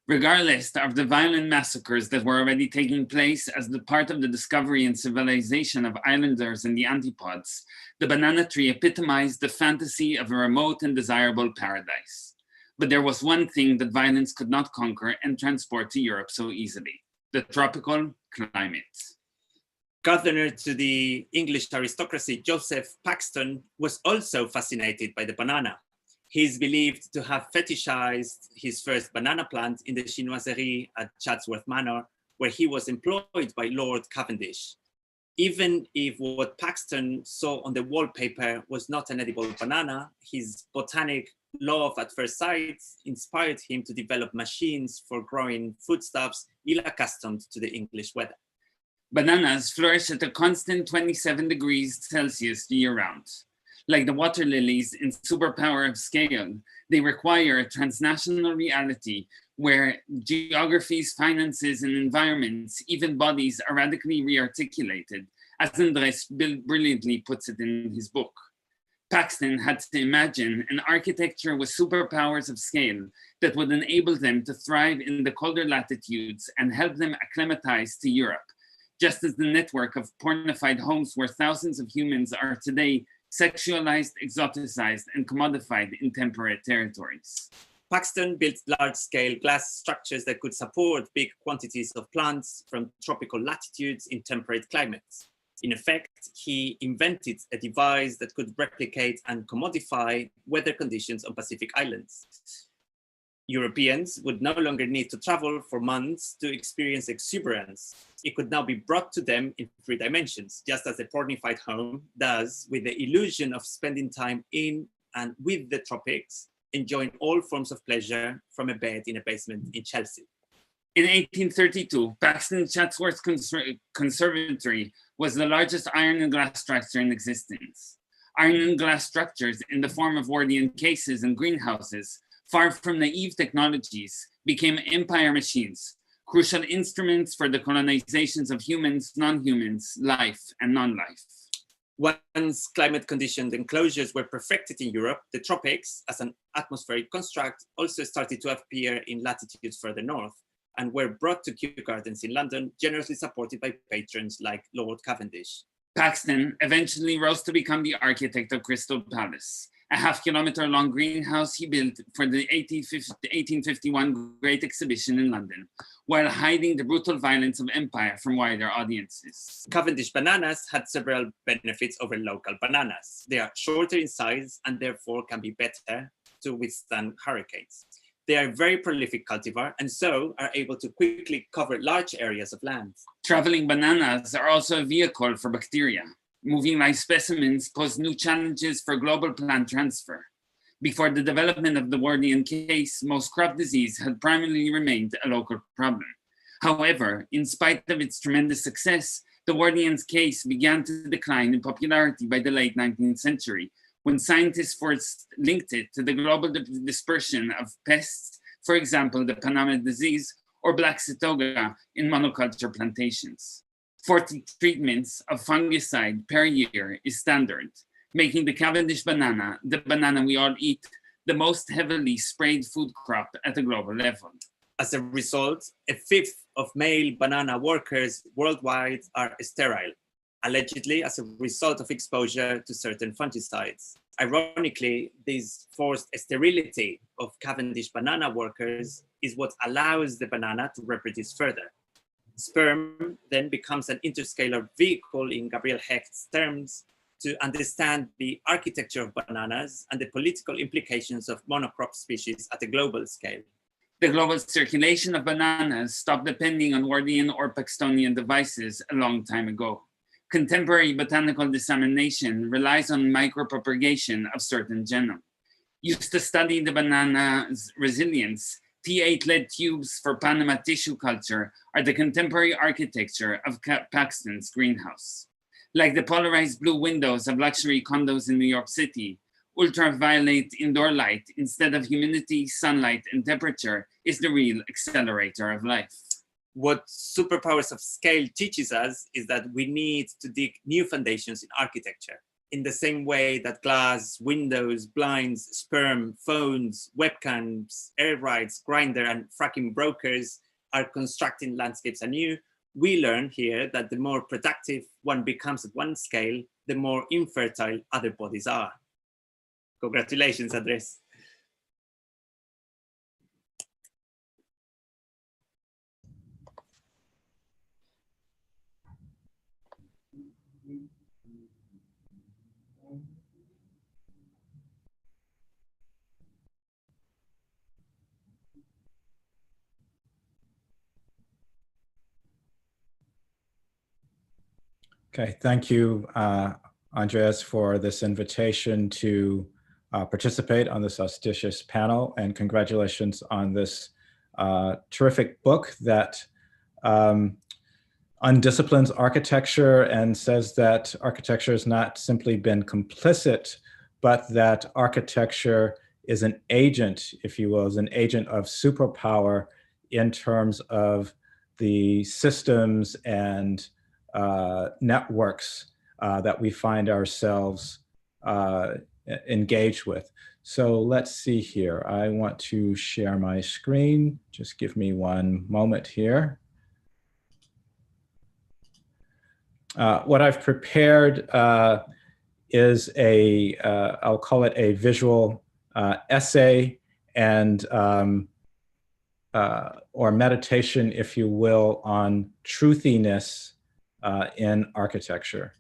Regardless of the violent massacres that were already taking place as the part of the discovery and civilization of islanders and the antipods, the banana tree epitomized the fantasy of a remote and desirable paradise. But there was one thing that violence could not conquer and transport to Europe so easily: the tropical climate. Governor to the English aristocracy, Joseph Paxton, was also fascinated by the banana. He is believed to have fetishized his first banana plant in the chinoiserie at Chatsworth Manor, where he was employed by Lord Cavendish. Even if what Paxton saw on the wallpaper was not an edible banana, his botanic love at first sight inspired him to develop machines for growing foodstuffs ill-accustomed to the English weather. Bananas flourish at a constant 27 degrees Celsius year-round. Like the water lilies in Superpowers of Scale, they require a transnational reality where geographies, finances, and environments, even bodies, are radically re-articulated, as Andrés brilliantly puts it in his book. Paxton had to imagine an architecture with superpowers of scale that would enable them to thrive in the colder latitudes and help them acclimatize to Europe, just as the network of pornified homes where thousands of humans are today sexualized, exoticized, and commodified in temperate territories. Paxton built large-scale glass structures that could support big quantities of plants from tropical latitudes in temperate climates. In effect, he invented a device that could replicate and commodify weather conditions on Pacific islands. Europeans would no longer need to travel for months to experience exuberance. It could now be brought to them in 3 dimensions, just as a pornified home does, with the illusion of spending time in and with the tropics, enjoying all forms of pleasure from a bed in a basement in Chelsea. In 1832, Paxton Chatsworth Conservatory was the largest iron and glass structure in existence. Iron and glass structures in the form of Wardian cases and greenhouses, far from naive technologies, became empire machines, crucial instruments for the colonizations of humans, non-humans, life, and non-life. Once climate-conditioned enclosures were perfected in Europe, the tropics, as an atmospheric construct, also started to appear in latitudes further north, and were brought to Kew Gardens in London, generously supported by patrons like Lord Cavendish. Paxton eventually rose to become the architect of Crystal Palace, a half-kilometer-long greenhouse he built for the 1851 Great Exhibition in London, while hiding the brutal violence of empire from wider audiences. Cavendish bananas had several benefits over local bananas. They are shorter in size and therefore can be better to withstand hurricanes. They are a very prolific cultivar and so are able to quickly cover large areas of land. Traveling bananas are also a vehicle for bacteria. Moving live specimens pose new challenges for global plant transfer. Before the development of the Wardian case, most crop disease had primarily remained a local problem. However, in spite of its tremendous success, the Wardian's case began to decline in popularity by the late 19th century, when scientists first linked it to the global dispersion of pests, for example, the Panama disease or black sitoga in monoculture plantations. 40 treatments of fungicide per year is standard, making the Cavendish banana, the banana we all eat, the most heavily sprayed food crop at a global level. As a result, 1/5 of male banana workers worldwide are sterile, allegedly as a result of exposure to certain fungicides. Ironically, this forced sterility of Cavendish banana workers is what allows the banana to reproduce further. Sperm then becomes an interscalar vehicle in Gabriel Hecht's terms to understand the architecture of bananas and the political implications of monocrop species at a global scale. The global circulation of bananas stopped depending on Wardian or Paxtonian devices a long time ago. Contemporary botanical dissemination relies on micropropagation of certain genome. Used to study the banana's resilience, T8 lead tubes for Panama tissue culture are the contemporary architecture of Paxton's greenhouse. Like the polarized blue windows of luxury condos in New York City, ultraviolet indoor light instead of humidity, sunlight, and temperature is the real accelerator of life. What Superpowers of Scale teaches us is that we need to dig new foundations in architecture. In the same way that glass, windows, blinds, sperm, phones, webcams, air rights, grinder, and fracking brokers are constructing landscapes anew, we learn here that the more productive one becomes at one scale, the more infertile other bodies are. Congratulations, Andres. Okay, thank you, Andres, for this invitation to participate on this auspicious panel, and congratulations on this terrific book that undisciplines architecture and says that architecture has not simply been complicit, but that architecture is an agent, if you will, is an agent of superpower in terms of the systems and networks that we find ourselves engaged with. So let's see here. I want to share my screen. Just give me one moment here. What I've prepared is I'll call it a visual essay and or meditation, if you will, on truthiness in architecture.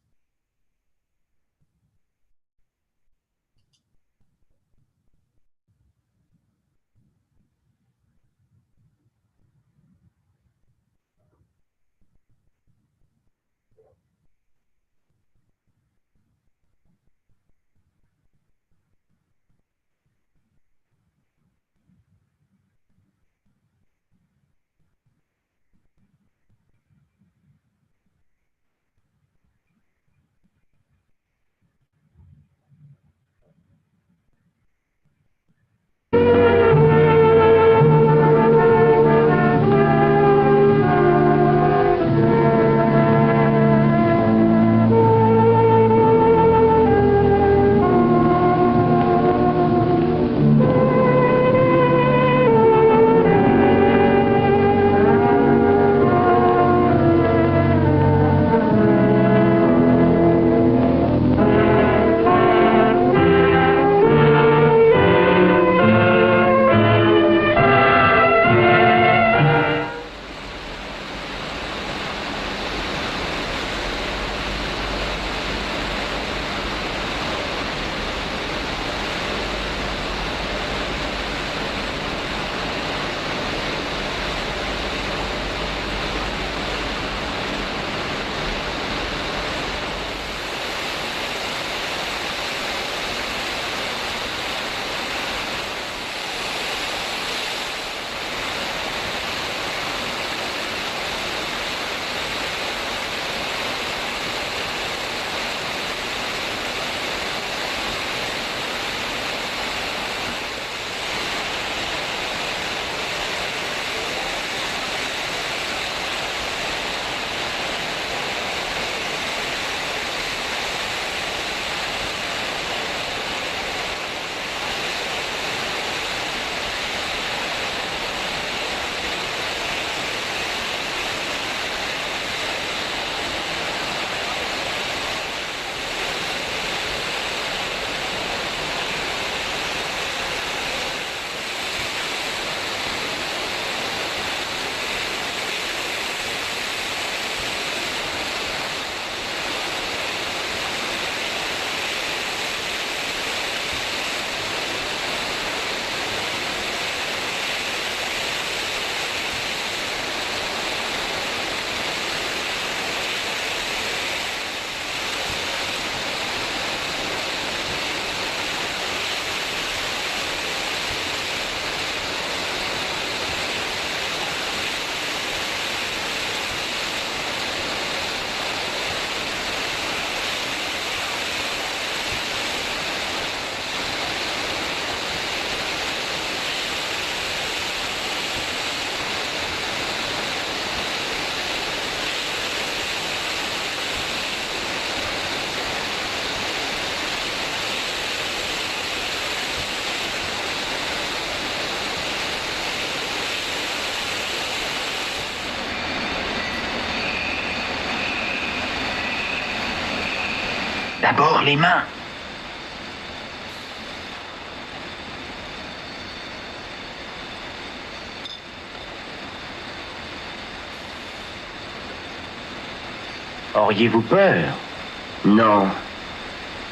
D'abord les mains. Auriez-vous peur? Non.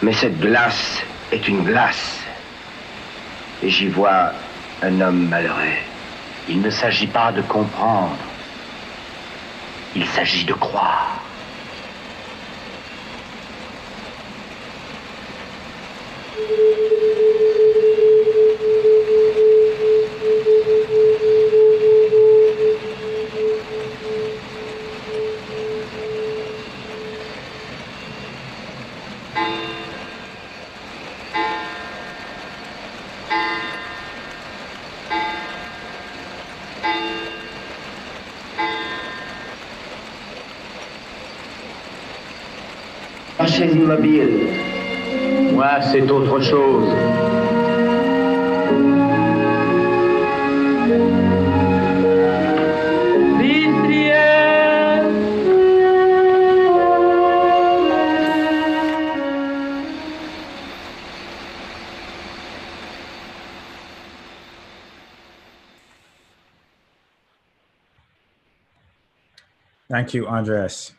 Mais cette glace est une glace. Et j'y vois un homme malheureux. Il ne s'agit pas de comprendre. Il s'agit de croire. La chaise immobile. Moi, c'est autre chose. Thank you, Andres.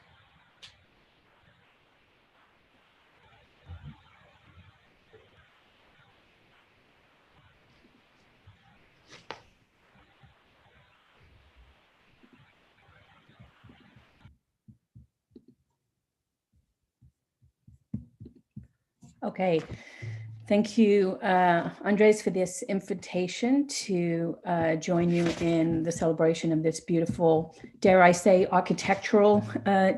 Okay, thank you, Andres, for this invitation to join you in the celebration of this beautiful, dare I say, architectural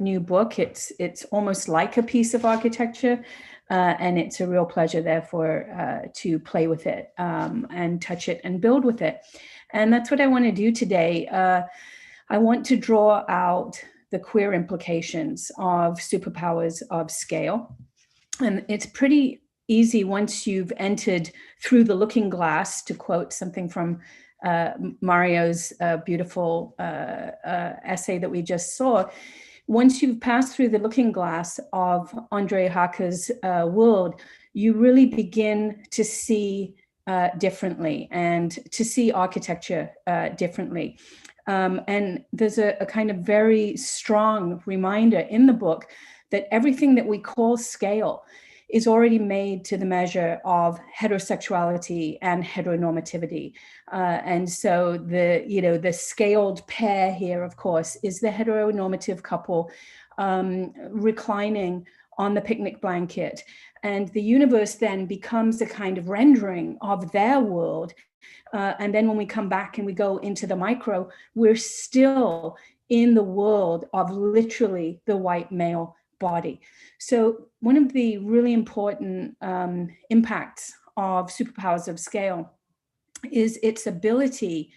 new book. It's almost like a piece of architecture, and it's a real pleasure, therefore, to play with it and touch it and build with it. And that's what I want to do today. I want to draw out the queer implications of superpowers of scale. And it's pretty easy once you've entered through the looking glass, to quote something from Mario's beautiful essay that we just saw. Once you've passed through the looking glass of Andre Haka's world, you really begin to see differently and to see architecture differently. And there's a kind of very strong reminder in the book that everything that we call scale is already made to the measure of heterosexuality and heteronormativity. And so the scaled pair here, of course, is the heteronormative couple reclining on the picnic blanket. And the universe then becomes a kind of rendering of their world. And then when we come back and we go into the micro, we're still in the world of literally the white male body. So one of the really important impacts of superpowers of scale is its ability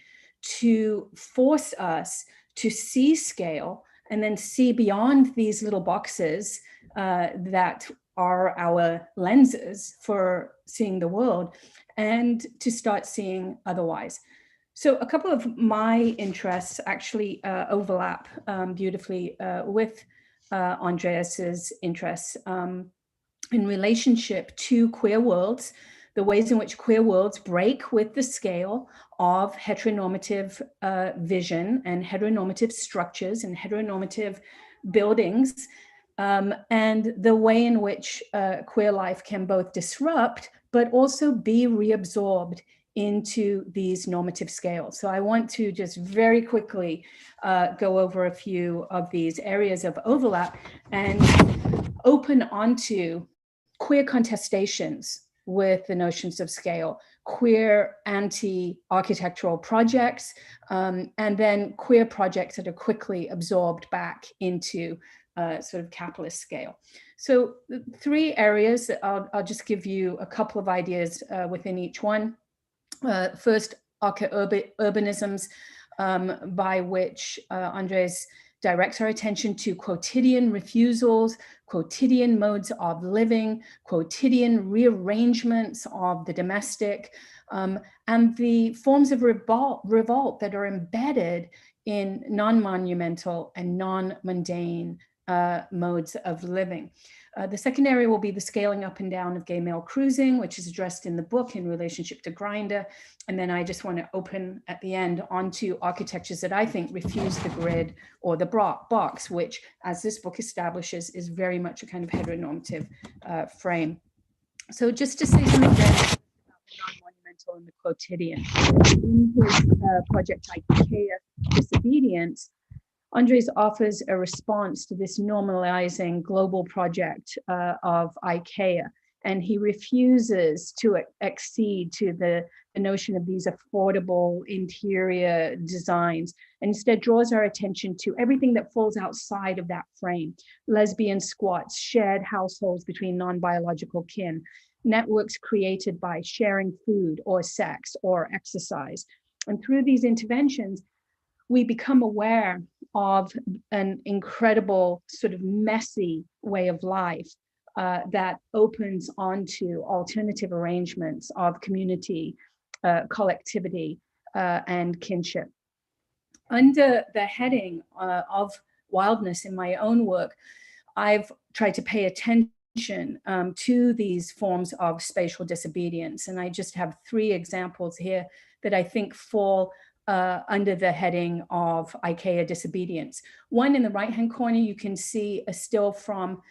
to force us to see scale and then see beyond these little boxes that are our lenses for seeing the world, and to start seeing otherwise. So a couple of my interests actually overlap beautifully with Andreas's interests in relationship to queer worlds, the ways in which queer worlds break with the scale of heteronormative vision and heteronormative structures and heteronormative buildings, and the way in which queer life can both disrupt but also be reabsorbed into these normative scales. So I want to just very quickly go over a few of these areas of overlap and open onto queer contestations with the notions of scale, queer anti-architectural projects, and then queer projects that are quickly absorbed back into sort of capitalist scale. So the three areas, I'll just give you a couple of ideas within each one. First, archa-urbanisms, by which Andres directs our attention to quotidian refusals, quotidian modes of living, quotidian rearrangements of the domestic, and the forms of revolt that are embedded in non-monumental and non-mundane modes of living. The second area will be the scaling up and down of gay male cruising, which is addressed in the book in relationship to Grindr. And then I just want to open at the end onto architectures that I think refuse the grid or the box, which, as this book establishes, is very much a kind of heteronormative frame. So just to say something about non-monumental and the quotidian. In his project IKEA Disobedience, Andres offers a response to this normalizing global project of IKEA, and he refuses to accede to the notion of these affordable interior designs, and instead draws our attention to everything that falls outside of that frame: lesbian squats, shared households between non-biological kin, networks created by sharing food or sex or exercise. And through these interventions, we become aware of an incredible sort of messy way of life that opens onto alternative arrangements of community, collectivity, and kinship. Under the heading of wildness in my own work, I've tried to pay attention to these forms of spatial disobedience. And I just have three examples here that I think fall under the heading of IKEA Disobedience. One in the right-hand corner, you can see a still from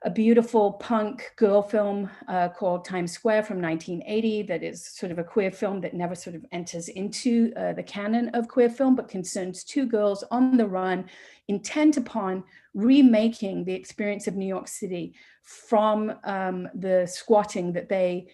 a beautiful punk girl film called Times Square from 1980 that is sort of a queer film that never sort of enters into the canon of queer film, but concerns two girls on the run, intent upon remaking the experience of New York City from the squatting that they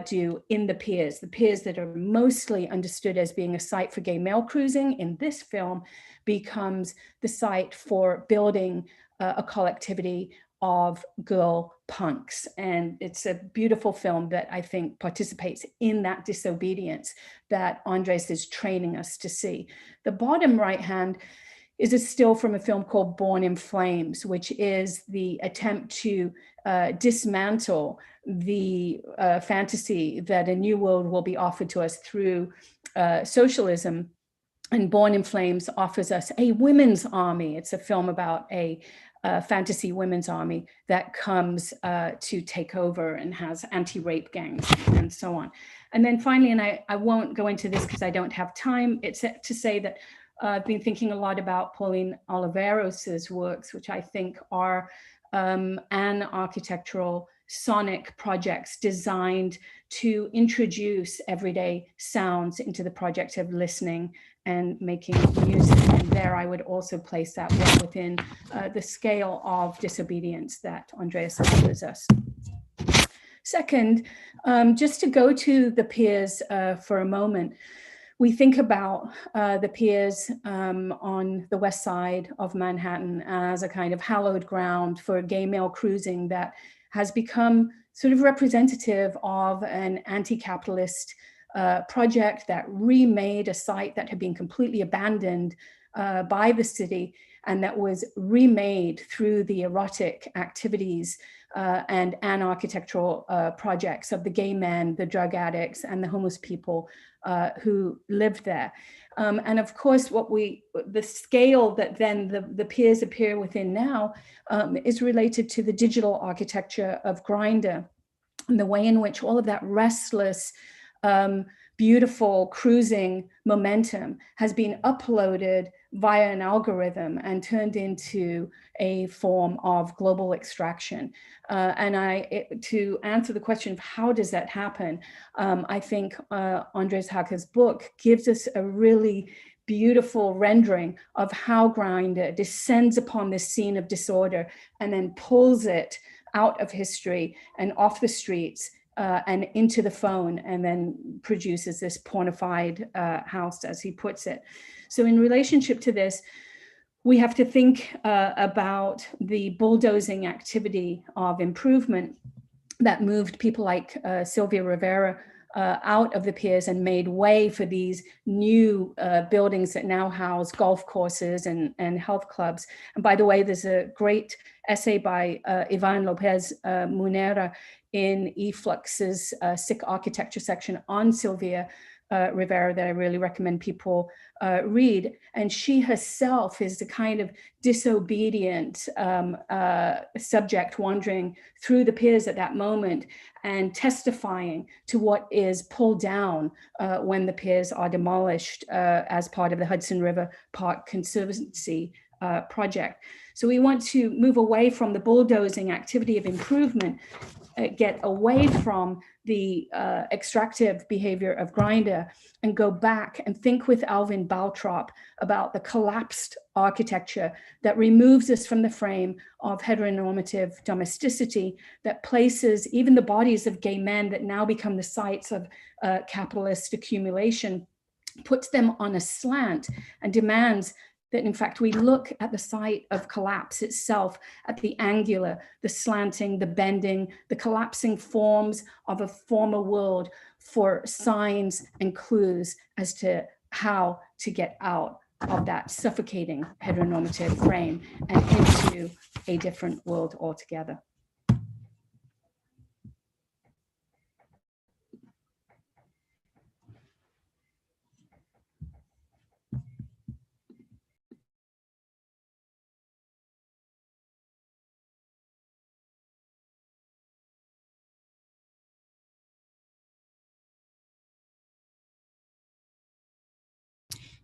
do in the piers that are mostly understood as being a site for gay male cruising. In this film becomes the site for building a collectivity of girl punks. And it's a beautiful film that I think participates in that disobedience that Andres is training us to see. The bottom right hand is a still from a film called Born in Flames, which is the attempt to dismantle the fantasy that a new world will be offered to us through socialism. And Born in Flames offers us a women's army. It's a film about a fantasy women's army that comes to take over and has anti-rape gangs and so on. And then finally, and I won't go into this because I don't have time, it's to say that I've been thinking a lot about Pauline Oliveros's works, which I think are architectural sonic projects designed to introduce everyday sounds into the project of listening and making music. And there I would also place that well within the scale of disobedience that Andreas offers us. Second, just to go to the piers for a moment, we think about the piers on the west side of Manhattan as a kind of hallowed ground for gay male cruising that has become sort of representative of an anti-capitalist project that remade a site that had been completely abandoned by the city and that was remade through the erotic activities and architectural projects of the gay men, the drug addicts, and the homeless people who lived there. And of course, the scale that then the piers appear within now is related to the digital architecture of Grindr and the way in which all of that restless, beautiful cruising momentum has been uploaded via an algorithm and turned into a form of global extraction. To answer the question of how does that happen, I think Andres Hacker's book gives us a really beautiful rendering of how Grindr descends upon this scene of disorder and then pulls it out of history and off the streets and into the phone, and then produces this pornified house, as he puts it. So in relationship to this, we have to think about the bulldozing activity of improvement that moved people like Sylvia Rivera out of the piers and made way for these new buildings that now house golf courses and health clubs. And by the way, there's a great essay by Ivan Lopez Munera in eFlux's Sick Architecture section on Sylvia Rivera that I really recommend people read. And she herself is the kind of disobedient subject wandering through the piers at that moment and testifying to what is pulled down when the piers are demolished as part of the Hudson River Park Conservancy project. So we want to move away from the bulldozing activity of improvement, get away from the extractive behavior of Grindr and go back and think with Alvin Baltrop about the collapsed architecture that removes us from the frame of heteronormative domesticity, that places even the bodies of gay men that now become the sites of capitalist accumulation, puts them on a slant and demands that in fact we look at the site of collapse itself, at the angular, the slanting, the bending, the collapsing forms of a former world for signs and clues as to how to get out of that suffocating heteronormative frame and into a different world altogether.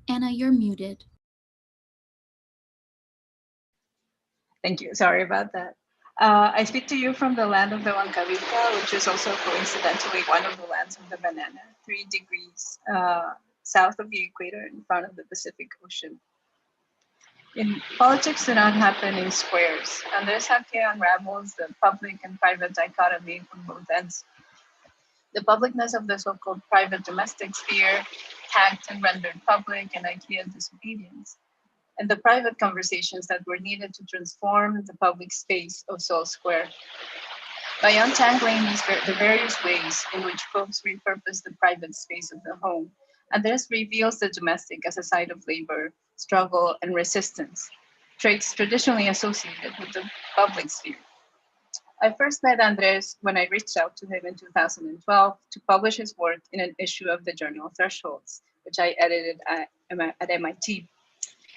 Anna, you're muted. Thank you. Sorry about that. I speak to you from the land of the Huancavita, which is also coincidentally one of the lands of the banana, 3 degrees south of the equator in front of the Pacific Ocean. In politics do not happen in squares. Andres Jaque unravels the public and private dichotomy from both ends. The publicness of the so-called private domestic sphere, hacked and rendered public, and idea of disobedience, and the private conversations that were needed to transform the public space of Soul Square. By untangling the various ways in which folks repurpose the private space of the home, Andres reveals the domestic as a site of labor, struggle, and resistance, traits traditionally associated with the public sphere. I first met Andres when I reached out to him in 2012 to publish his work in an issue of the journal Thresholds, which I edited at MIT.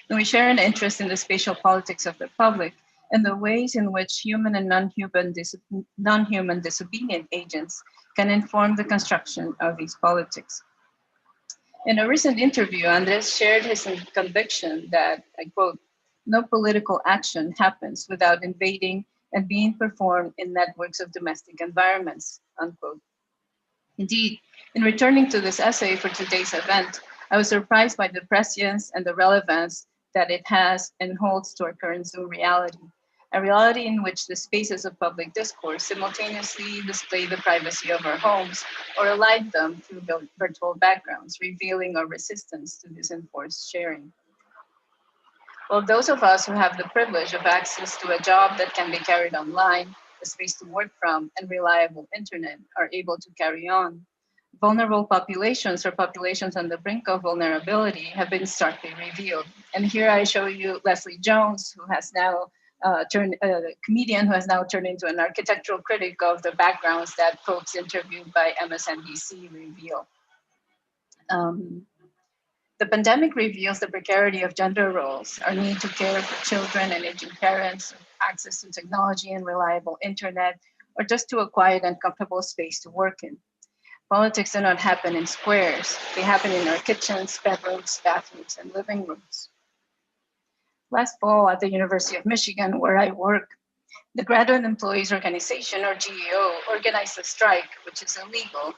And we share an interest in the spatial politics of the public and the ways in which human and non-human disobedient agents can inform the construction of these politics. In a recent interview, Andres shared his conviction that, I quote, "No political action happens without invading and being performed in networks of domestic environments," unquote. Indeed, in returning to this essay for today's event, I was surprised by the prescience and the relevance that it has and holds to our current Zoom reality, a reality in which the spaces of public discourse simultaneously display the privacy of our homes or elide them through virtual backgrounds, revealing our resistance to this enforced sharing. While those of us who have the privilege of access to a job that can be carried online, a space to work from, and reliable internet are able to carry on, vulnerable populations or populations on the brink of vulnerability have been starkly revealed. And here I show you Leslie Jones, who has now turned a comedian who has now turned into an architectural critic of the backgrounds that folks interviewed by MSNBC reveal. The pandemic reveals the precarity of gender roles, our need to care for children and aging parents, access to technology and reliable internet, or just to a quiet and comfortable space to work in. Politics do not happen in squares. They happen in our kitchens, bedrooms, bathrooms, and living rooms. Last fall at the University of Michigan, where I work, the Graduate Employees Organization, or GEO, organized a strike, which is illegal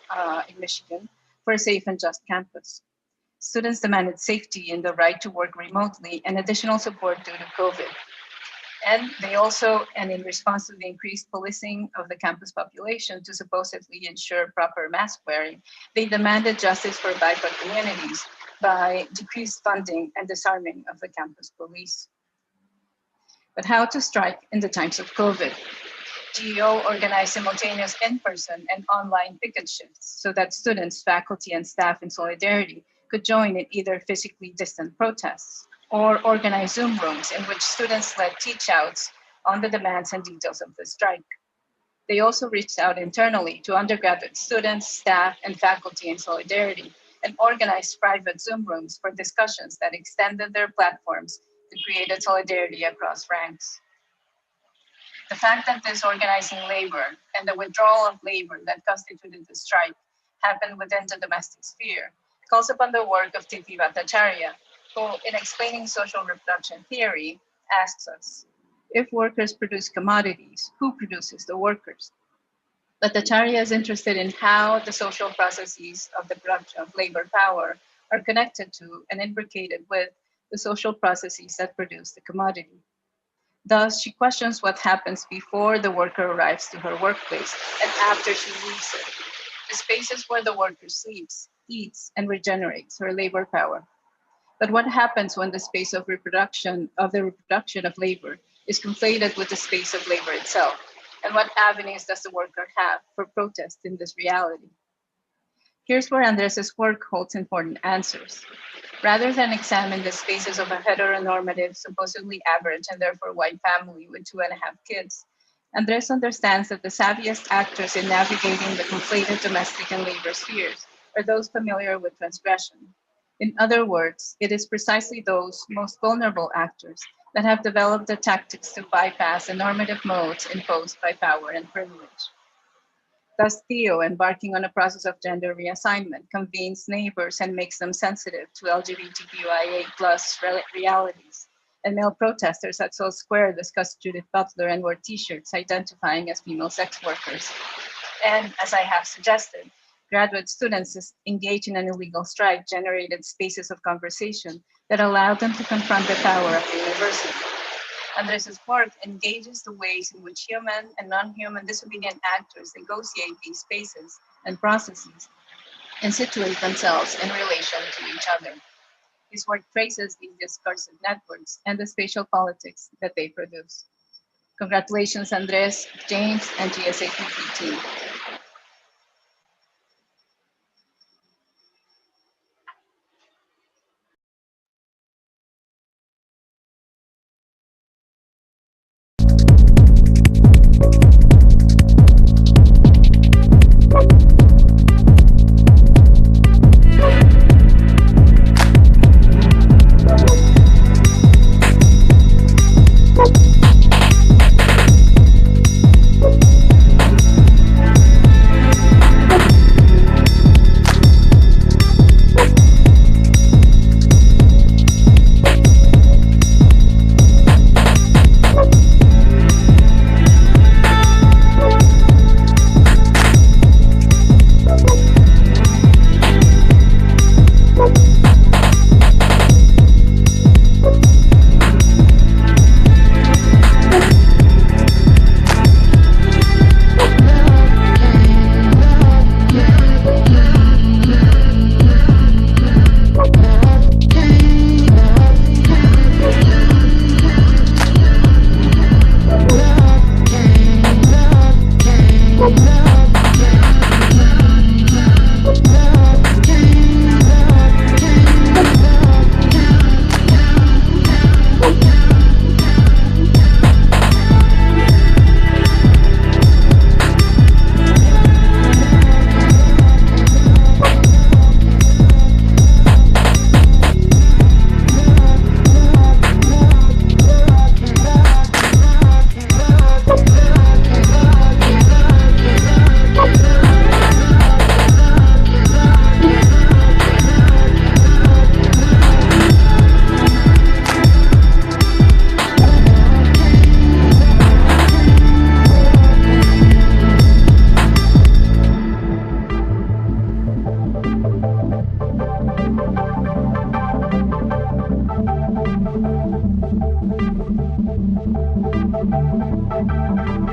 in Michigan, for a safe and just campus. Students demanded safety and the right to work remotely and additional support due to COVID. And they also, and in response to the increased policing of the campus population to supposedly ensure proper mask wearing, they demanded justice for BIPOC communities by decreased funding and disarming of the campus police. But how to strike in the times of COVID? GEO organized simultaneous in-person and online picket shifts so that students, faculty, and staff in solidarity could join in either physically distant protests or organize Zoom rooms in which students led teach-outs on the demands and details of the strike. They also reached out internally to undergraduate students, staff, and faculty in solidarity and organized private Zoom rooms for discussions that extended their platforms to create solidarity across ranks. The fact that this organizing labor and the withdrawal of labor that constituted the strike happened within the domestic sphere calls upon the work of Titi Bhattacharya, who, in explaining social reproduction theory, asks us, if workers produce commodities, who produces the workers? Bhattacharya is interested in how the social processes of the production of labor power are connected to and imbricated with the social processes that produce the commodity. Thus, she questions what happens before the worker arrives to her workplace and after she leaves it, the spaces where the worker sleeps, eats, and regenerates her labor power. But what happens when the space of reproduction of labor is conflated with the space of labor itself? And what avenues does the worker have for protest in this reality? Here's where Andres's work holds important answers. Rather than examine the spaces of a heteronormative, supposedly average and therefore white family with 2.5 kids, Andres understands that the savviest actors in navigating the conflated domestic and labor spheres are those familiar with transgression. In other words, it is precisely those most vulnerable actors that have developed the tactics to bypass the normative modes imposed by power and privilege. Thus, Theo, embarking on a process of gender reassignment, convenes neighbors and makes them sensitive to LGBTQIA+ realities. And male protesters at Seoul Square discussed Judith Butler and wore t-shirts identifying as female sex workers. And as I have suggested, graduate students engaged in an illegal strike generated spaces of conversation that allowed them to confront the power of the university. Andres' work engages the ways in which human and non-human disobedient actors negotiate these spaces and processes and situate themselves in relation to each other. His work traces these discursive networks and the spatial politics that they produce. Congratulations, Andres, James, and GSAPP team.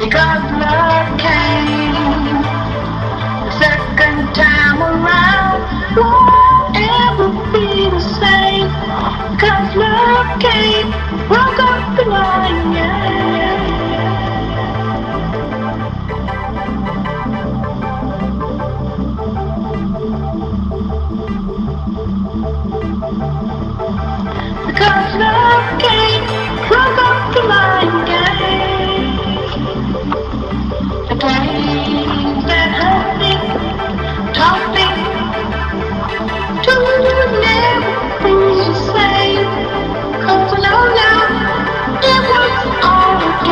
Because love came the second time around, won't ever be the same. Because love came, broke up the line, yeah. Because love came, broke up the line, yeah. The games that hurt me, taught me to never be the same. 'Cause I know now it was all a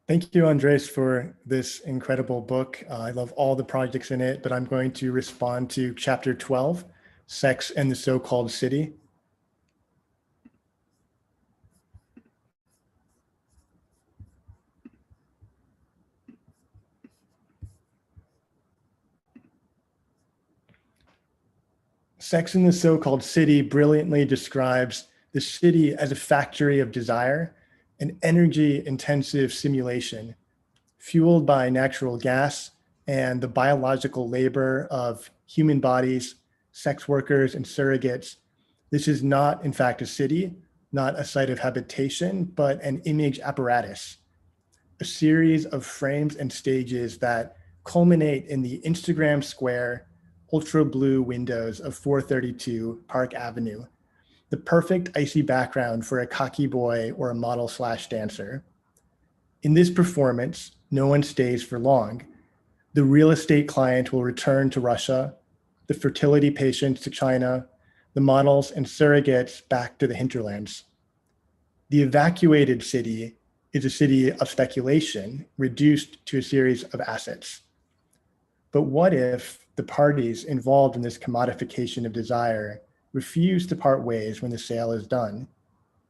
Thank you, Andres, for this incredible book. I love all the projects in it, but I'm going to respond to chapter 12, Sex and the So-Called City. Sex in the So-Called City brilliantly describes the city as a factory of desire, an energy-intensive simulation fueled by natural gas and the biological labor of human bodies, sex workers, and surrogates. This is not, in fact, a city, not a site of habitation, but an image apparatus, a series of frames and stages that culminate in the Instagram square, ultra blue windows of 432 Park Avenue, the perfect icy background for a cocky boy or a model/dancer. In this performance, no one stays for long. The real estate client will return to Russia, the fertility patients to China, the models and surrogates back to the hinterlands. The evacuated city is a city of speculation reduced to a series of assets. But what if the parties involved in this commodification of desire refuse to part ways when the sale is done?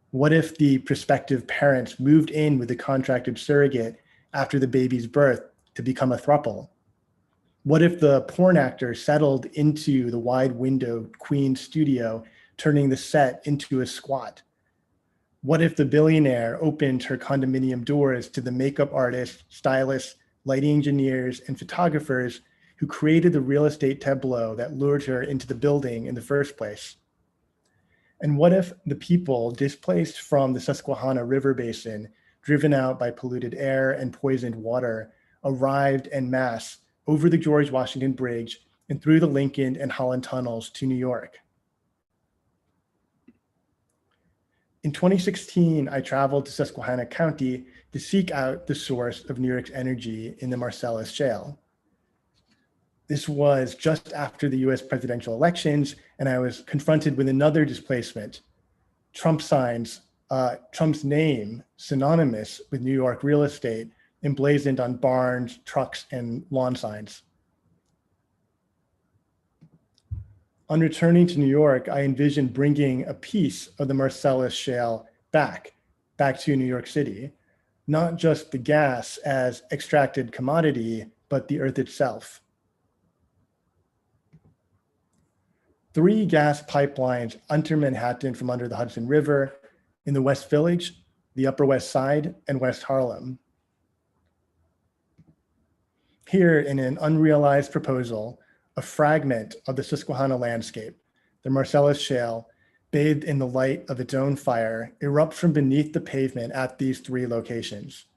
What if the prospective parents moved in with the contracted surrogate after the baby's birth to become a throuple? What if the porn actor settled into the wide window Queen studio, turning the set into a squat? What if the billionaire opened her condominium doors to the makeup artists, stylists, lighting engineers, and photographers who created the real estate tableau that lured her into the building in the first place? And what if the people displaced from the Susquehanna River Basin, driven out by polluted air and poisoned water, arrived en masse over the George Washington Bridge and through the Lincoln and Holland tunnels to New York? In 2016, I traveled to Susquehanna County to seek out the source of New York's energy in the Marcellus Shale. This was just after the US presidential elections, and I was confronted with another displacement. Trump signs, Trump's name synonymous with New York real estate, emblazoned on barns, trucks, and lawn signs. On returning to New York, I envisioned bringing a piece of the Marcellus Shale back to New York City, not just the gas as extracted commodity, but the earth itself. 3 gas pipelines enter Manhattan from under the Hudson River in the West Village, the Upper West Side, and West Harlem. Here, in an unrealized proposal, a fragment of the Susquehanna landscape, the Marcellus Shale, bathed in the light of its own fire, erupts from beneath the pavement at these 3 locations.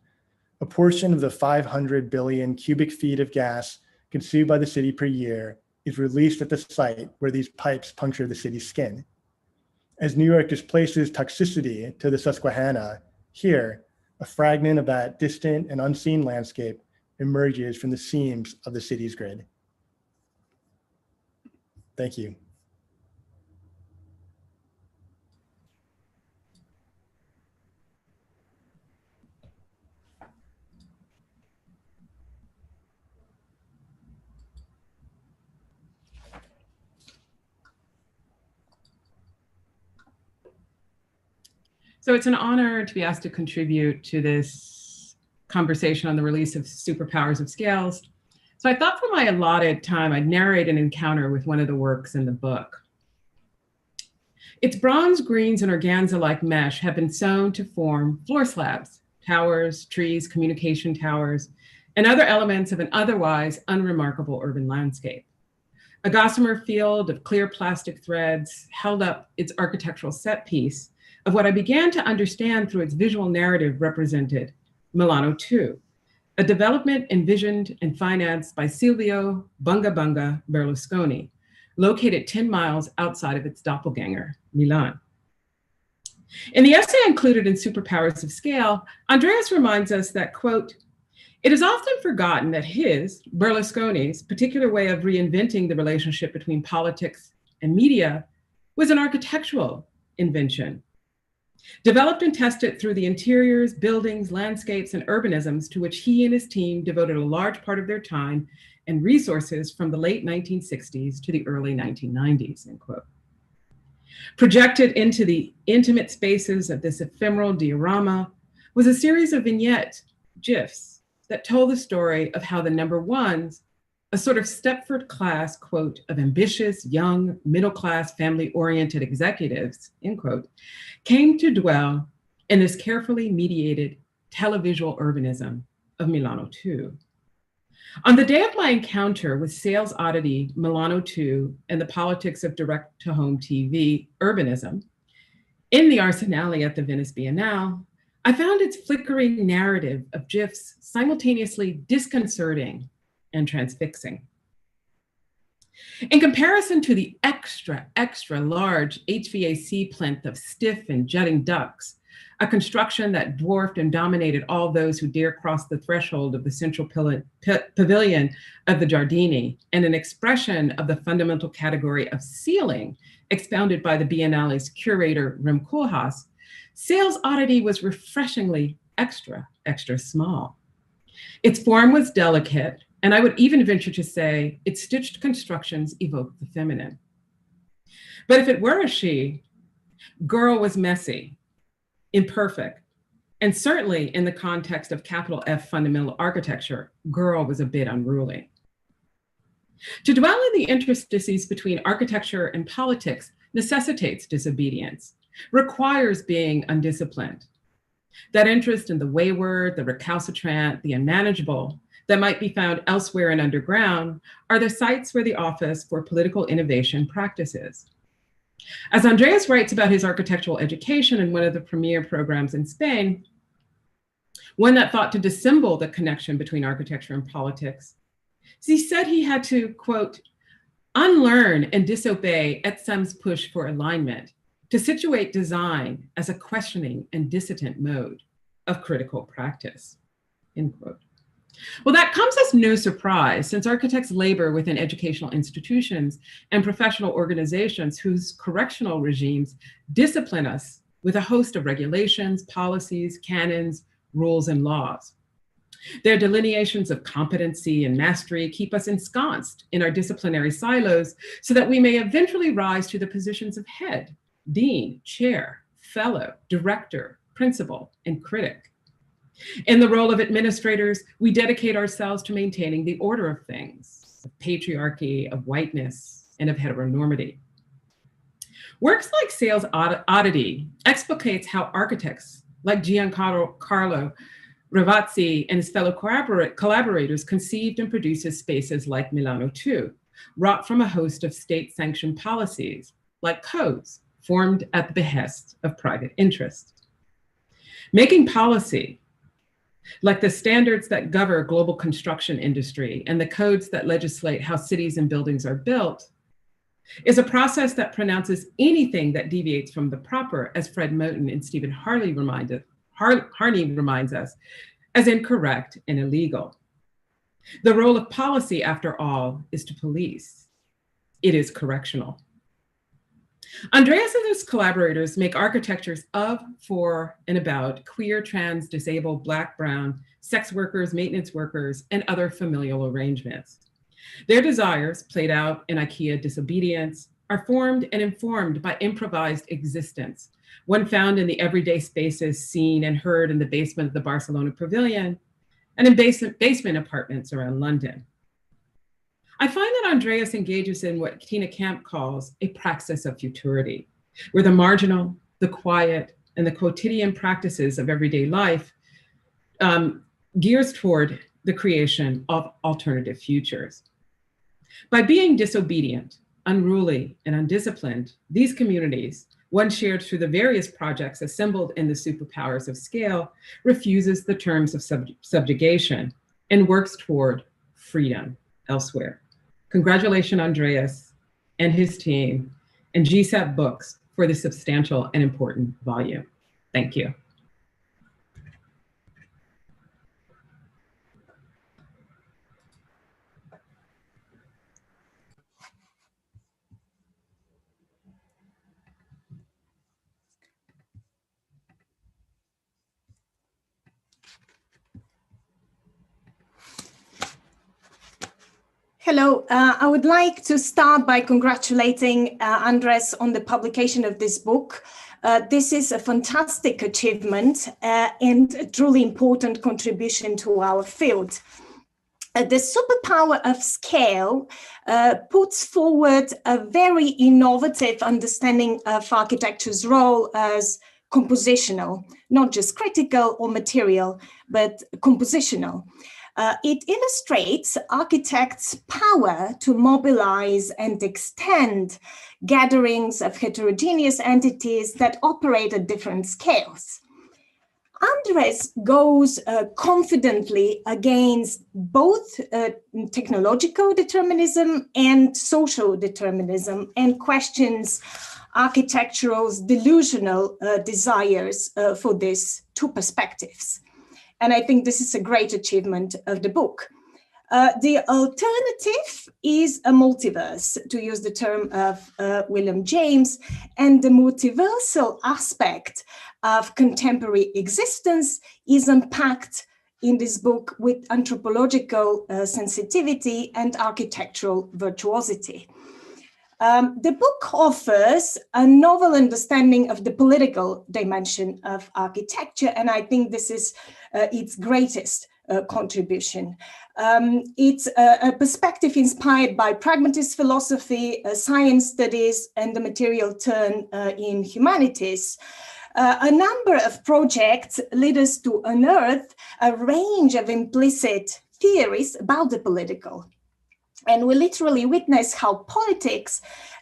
A portion of the 500 billion cubic feet of gas consumed by the city per year is released at the site where these pipes puncture the city's skin. As New York displaces toxicity to the Susquehanna, here, a fragment of that distant and unseen landscape emerges from the seams of the city's grid. Thank you. So it's an honor to be asked to contribute to this conversation on the release of Superpowers of Scales. So I thought for my allotted time, I'd narrate an encounter with one of the works in the book. Its bronze, greens, and organza-like mesh have been sewn to form floor slabs, towers, trees, communication towers, and other elements of an otherwise unremarkable urban landscape. A gossamer field of clear plastic threads held up its architectural set piece of what I began to understand through its visual narrative represented Milano 2, a development envisioned and financed by Silvio Bunga Bunga Berlusconi, located 10 miles outside of its doppelganger, Milan. In the essay included in Superpowers of Scale, Andreas reminds us that, quote, "It is often forgotten that his, Berlusconi's, particular way of reinventing the relationship between politics and media was an architectural invention. Developed and tested through the interiors, buildings, landscapes, and urbanisms to which he and his team devoted a large part of their time and resources from the late 1960s to the early 1990s, end quote. Projected into the intimate spaces of this ephemeral diorama was a series of vignette GIFs that told the story of how the number ones, a sort of Stepford class, quote, of ambitious, young, middle-class, family-oriented executives, end quote, came to dwell in this carefully mediated televisual urbanism of Milano 2. On the day of my encounter with sales oddity Milano 2 and the politics of direct-to-home TV urbanism in the Arsenale at the Venice Biennale, I found its flickering narrative of GIFs simultaneously disconcerting and transfixing. In comparison to the extra large HVAC plinth of stiff and jutting ducts, a construction that dwarfed and dominated all those who dare cross the threshold of the central pavilion of the Giardini, and an expression of the fundamental category of ceiling expounded by the Biennale's curator, Rem Koolhaas, Sales Oddity was refreshingly extra small. Its form was delicate, and I would even venture to say its stitched constructions evoked the feminine. But if it were a she, Girl was messy, imperfect, and certainly in the context of capital F fundamental architecture, Girl was a bit unruly. To dwell in the interstices between architecture and politics necessitates disobedience, requires being undisciplined. That interest in the wayward, the recalcitrant, the unmanageable that might be found elsewhere and underground are the sites where the Office for Political Innovation practices. As Andreas writes about his architectural education in one of the premier programs in Spain, one that thought to dissemble the connection between architecture and politics, he said he had to, quote, unlearn and disobey Etzem's push for alignment to situate design as a questioning and dissident mode of critical practice, end quote. Well, that comes as no surprise, since architects labor within educational institutions and professional organizations whose correctional regimes discipline us with a host of regulations, policies, canons, rules, and laws. Their delineations of competency and mastery keep us ensconced in our disciplinary silos so that we may eventually rise to the positions of head, dean, chair, fellow, director, principal, and critic. In the role of administrators, we dedicate ourselves to maintaining the order of things, of patriarchy, of whiteness, and of heteronormity. Works like Sales Oddity explicates how architects like Giancarlo Ravazzi and his fellow collaborators conceived and produced spaces like Milano 2, wrought from a host of state-sanctioned policies, like codes formed at the behest of private interest. Making policy, like the standards that govern global construction industry and the codes that legislate how cities and buildings are built, is a process that pronounces anything that deviates from the proper, as Fred Moten and Stephen Harney reminds us, as incorrect and illegal. The role of policy, after all, is to police. It is correctional. Andreas and his collaborators make architectures of, for, and about queer, trans, disabled, Black, brown, sex workers, maintenance workers, and other familial arrangements. Their desires, played out in IKEA Disobedience, are formed and informed by improvised existence, one found in the everyday spaces seen and heard in the basement of the Barcelona Pavilion and in basement apartments around London. I find that Andreas engages in what Tina Camp calls a praxis of futurity, where the marginal, the quiet, and the quotidian practices of everyday life gears toward the creation of alternative futures. By being disobedient, unruly, and undisciplined, these communities, one shared through the various projects assembled in the Superpowers of Scale, refuses the terms of subjugation and works toward freedom elsewhere. Congratulations, Andreas and his team and GSAP Books for this substantial and important volume. Thank you. Hello, I would like to start by congratulating Andres on the publication of this book. This is a fantastic achievement and a truly important contribution to our field. The Superpower of Scale puts forward a very innovative understanding of architecture's role as compositional, not just critical or material, but compositional. It illustrates architects' power to mobilize and extend gatherings of heterogeneous entities that operate at different scales. Andres goes confidently against both technological determinism and social determinism and questions architectural's delusional desires for these two perspectives. And I think this is a great achievement of the book. The alternative is a multiverse, to use the term of William James, and the multiversal aspect of contemporary existence is unpacked in this book with anthropological sensitivity and architectural virtuosity. The book offers a novel understanding of the political dimension of architecture, and I think this is its greatest contribution. It's a perspective inspired by pragmatist philosophy, science studies, and the material turn in humanities. A number of projects lead us to unearth a range of implicit theories about the political. And we literally witness how politics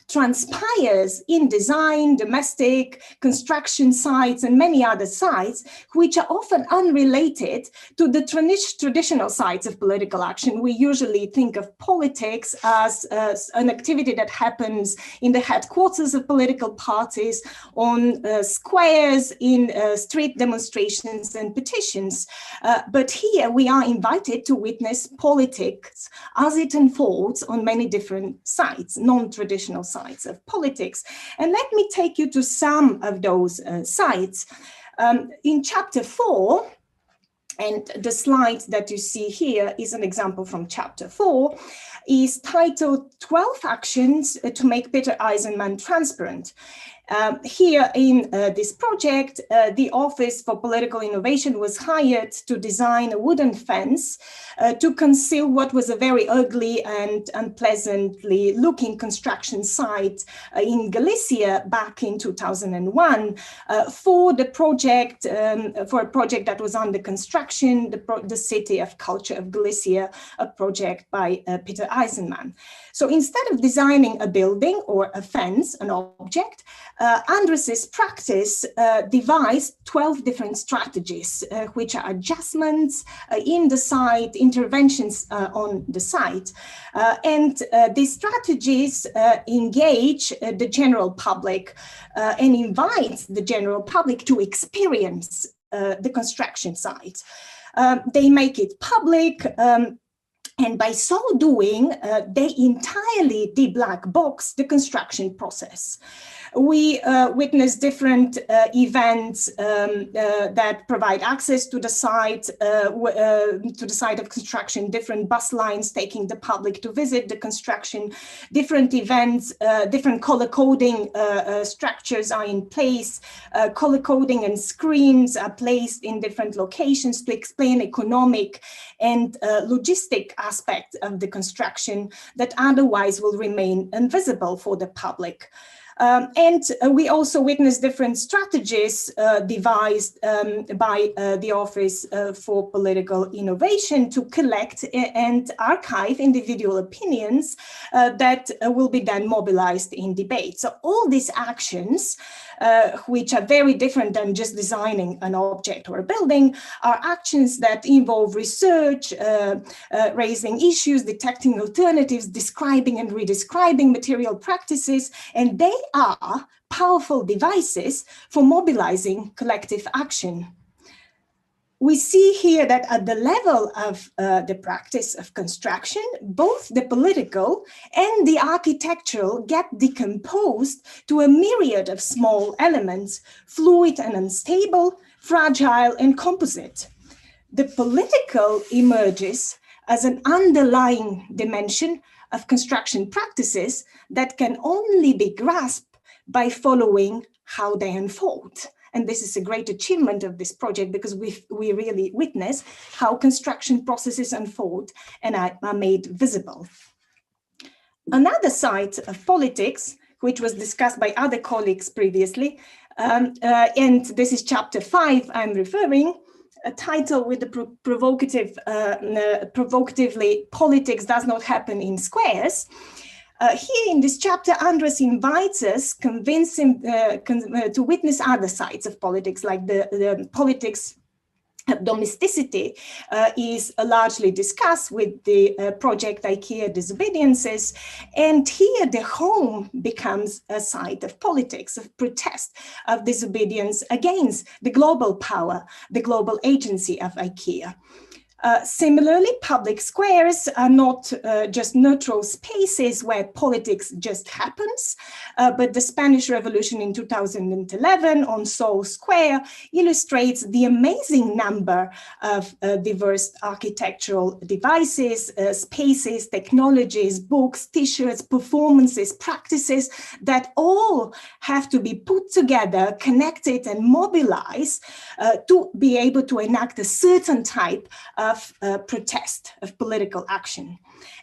transpires in design, domestic, construction sites, and many other sites, which are often unrelated to the traditional sites of political action. We usually think of politics as an activity that happens in the headquarters of political parties, on squares, in street demonstrations and petitions. But here we are invited to witness politics as it unfolds on many different sites, non-traditional sites of politics. And let me take you to some of those sites. In chapter 4, and the slide that you see here is an example from chapter 4, is titled 12 Actions to Make Peter Eisenman Transparent. Here in this project, the Office for Political Innovation was hired to design a wooden fence to conceal what was a very ugly and unpleasantly looking construction site in Galicia back in 2001 for the project, for a project that was under construction, the City of Culture of Galicia, a project by Peter Eisenman. So instead of designing a building or a fence, an object, Andres's practice devised 12 different strategies, which are adjustments in the site, interventions on the site. And these strategies engage the general public and invite the general public to experience the construction site. They make it public, and by so doing, they entirely de-black box the construction process. We witness different events that provide access to the site of construction, different bus lines taking the public to visit the construction, different events, different color coding structures are in place, color coding and screens are placed in different locations to explain economic and logistic aspects of the construction that otherwise will remain invisible for the public. And we also witness different strategies devised by the Office for Political Innovation to collect and archive individual opinions that will be then mobilized in debate. So all these actions, which are very different than just designing an object or a building, are actions that involve research, raising issues, detecting alternatives, describing and redescribing material practices, and they are powerful devices for mobilizing collective action. We see here that at the level of the practice of construction, both the political and the architectural get decomposed to a myriad of small elements, fluid and unstable, fragile and composite. The political emerges as an underlying dimension of construction practices that can only be grasped by following how they unfold. And this is a great achievement of this project, because we really witness how construction processes unfold and are made visible. Another side of politics, which was discussed by other colleagues previously, and this is chapter 5 I'm referring, a title with the provocatively, politics does not happen in squares. Here in this chapter, Andres invites us, to witness other sides of politics, like the politics of domesticity is largely discussed with the project IKEA Disobediences. And here the home becomes a site of politics, of protest, of disobedience against the global power, the global agency of IKEA. Similarly, public squares are not just neutral spaces where politics just happens, but the Spanish Revolution in 2011 on Sol Square illustrates the amazing number of diverse architectural devices, spaces, technologies, books, t-shirts, performances, practices that all have to be put together, connected and mobilized to be able to enact a certain type of protest, of political action.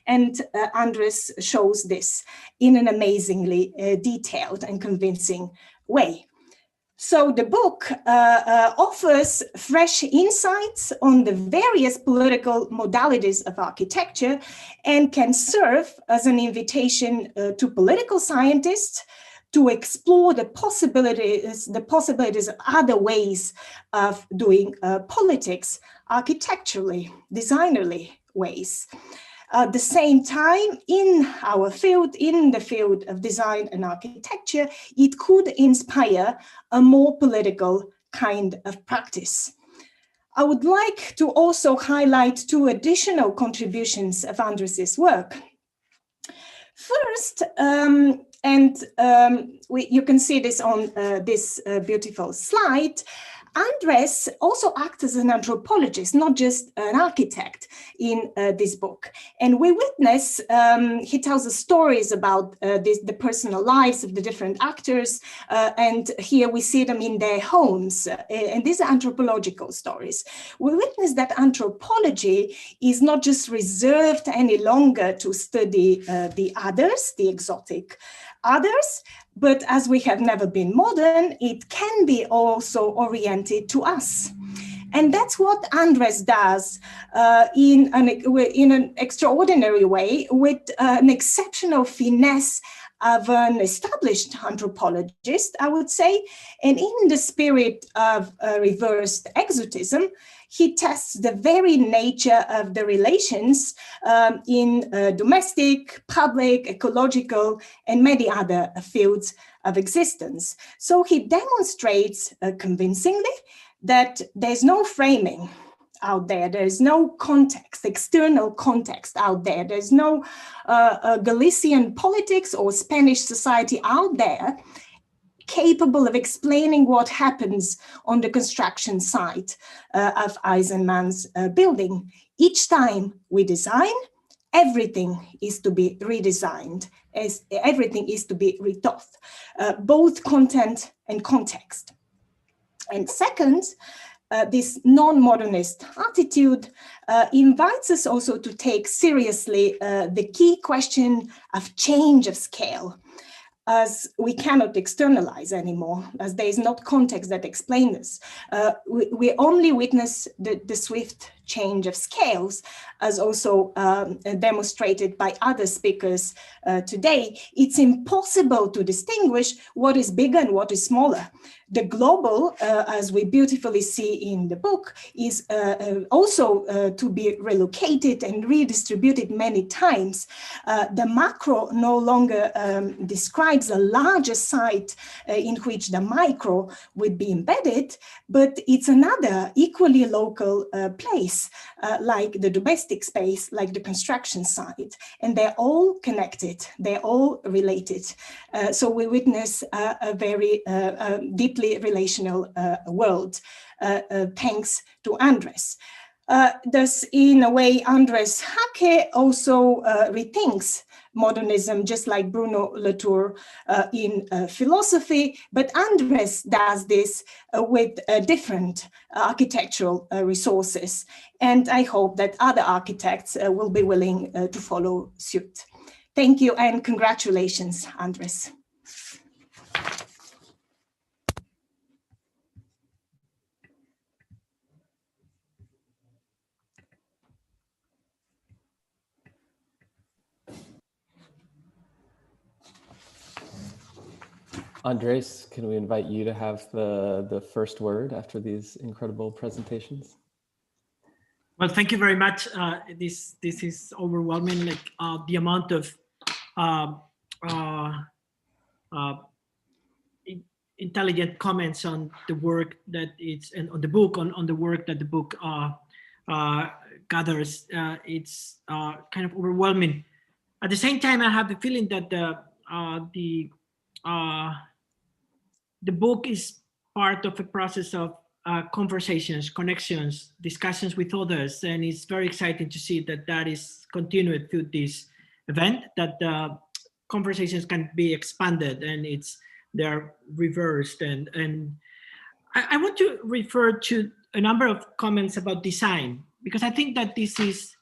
And Andres shows this in an amazingly detailed and convincing way. So the book offers fresh insights on the various political modalities of architecture and can serve as an invitation to political scientists to explore the possibilities of other ways of doing politics, architecturally, designerly ways. At the same time, in our field, in the field of design and architecture, it could inspire a more political kind of practice. I would like to also highlight 2 additional contributions of Andres's work. First, you can see this on this beautiful slide, Andres also acts as an anthropologist, not just an architect in this book. And we witness, he tells us stories about the personal lives of the different actors. And here we see them in their homes. And these are anthropological stories. We witness that anthropology is not just reserved any longer to study the others, the exotic others, but as we have never been modern, it can be also oriented to us. And that's what Andres does in an extraordinary way, with an exceptional finesse of an established anthropologist, I would say. And in the spirit of reversed exotism, he tests the very nature of the relations in domestic, public, ecological, and many other fields of existence. So he demonstrates convincingly that there's no framing out there. There's no context, external context out there. There's no Galician politics or Spanish society out there capable of explaining what happens on the construction site of Eisenman's building. Each time we design, everything is to be redesigned, as everything is to be rethought, both content and context. And second, this non-modernist attitude invites us also to take seriously the key question of change of scale, as we cannot externalize anymore, as there is not context that explains this. We only witness the swift change of scales, as also demonstrated by other speakers today. It's impossible to distinguish what is bigger and what is smaller. The global, as we beautifully see in the book, is also to be relocated and redistributed many times. The macro no longer describes a larger site in which the micro would be embedded, but it's another equally local place, like the domestic space, like the construction site, and they're all connected, they're all related. So we witness a very deeply relational world, thanks to Andres. Thus, in a way, Andres Hake also rethinks modernism, just like Bruno Latour in philosophy, but Andres does this with different architectural resources. And I hope that other architects will be willing to follow suit. Thank you and congratulations, Andres. Andres, can we invite you to have the first word after these incredible presentations? Well, thank you very much. This is overwhelming, like the amount of intelligent comments on the work that it's, and on the book, on the work that the book gathers. It's kind of overwhelming. At the same time, I have the feeling that the book is part of a process of conversations, connections, discussions with others, and it's very exciting to see that that is continued through this event, that conversations can be expanded and they're reversed. And I want to refer to a number of comments about design, because I think that this is,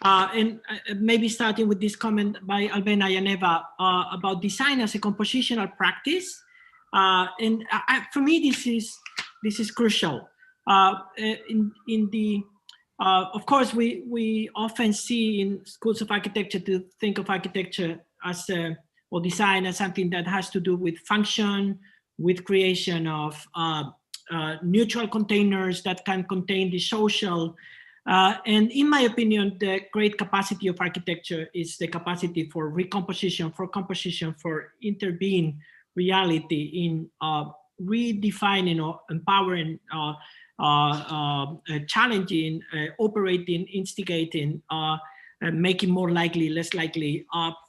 and maybe starting with this comment by Albena Yaneva about design as a compositional practice. And for me, this is crucial. Of course, we often see in schools of architecture to think of architecture as or design as something that has to do with function, with creation of neutral containers that can contain the social. And in my opinion, the great capacity of architecture is the capacity for recomposition, for composition, for interbeing reality in redefining or empowering, challenging, operating, instigating, making more likely, less likely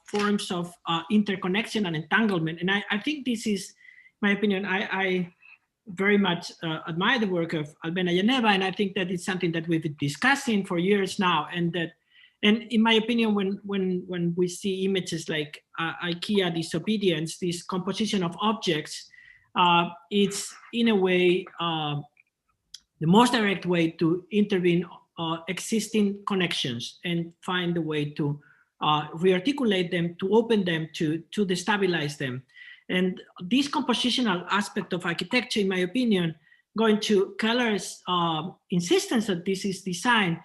forms of interconnection and entanglement. And I think this is, my opinion, I very much admire the work of Albena Yaneva, and I think that it's something that we've been discussing for years now, and in my opinion, when we see images like IKEA Disobedience, this composition of objects, it's in a way the most direct way to intervene existing connections and find a way to rearticulate them, to open them, to destabilize them. And this compositional aspect of architecture, in my opinion, going to Keller's insistence that this is design,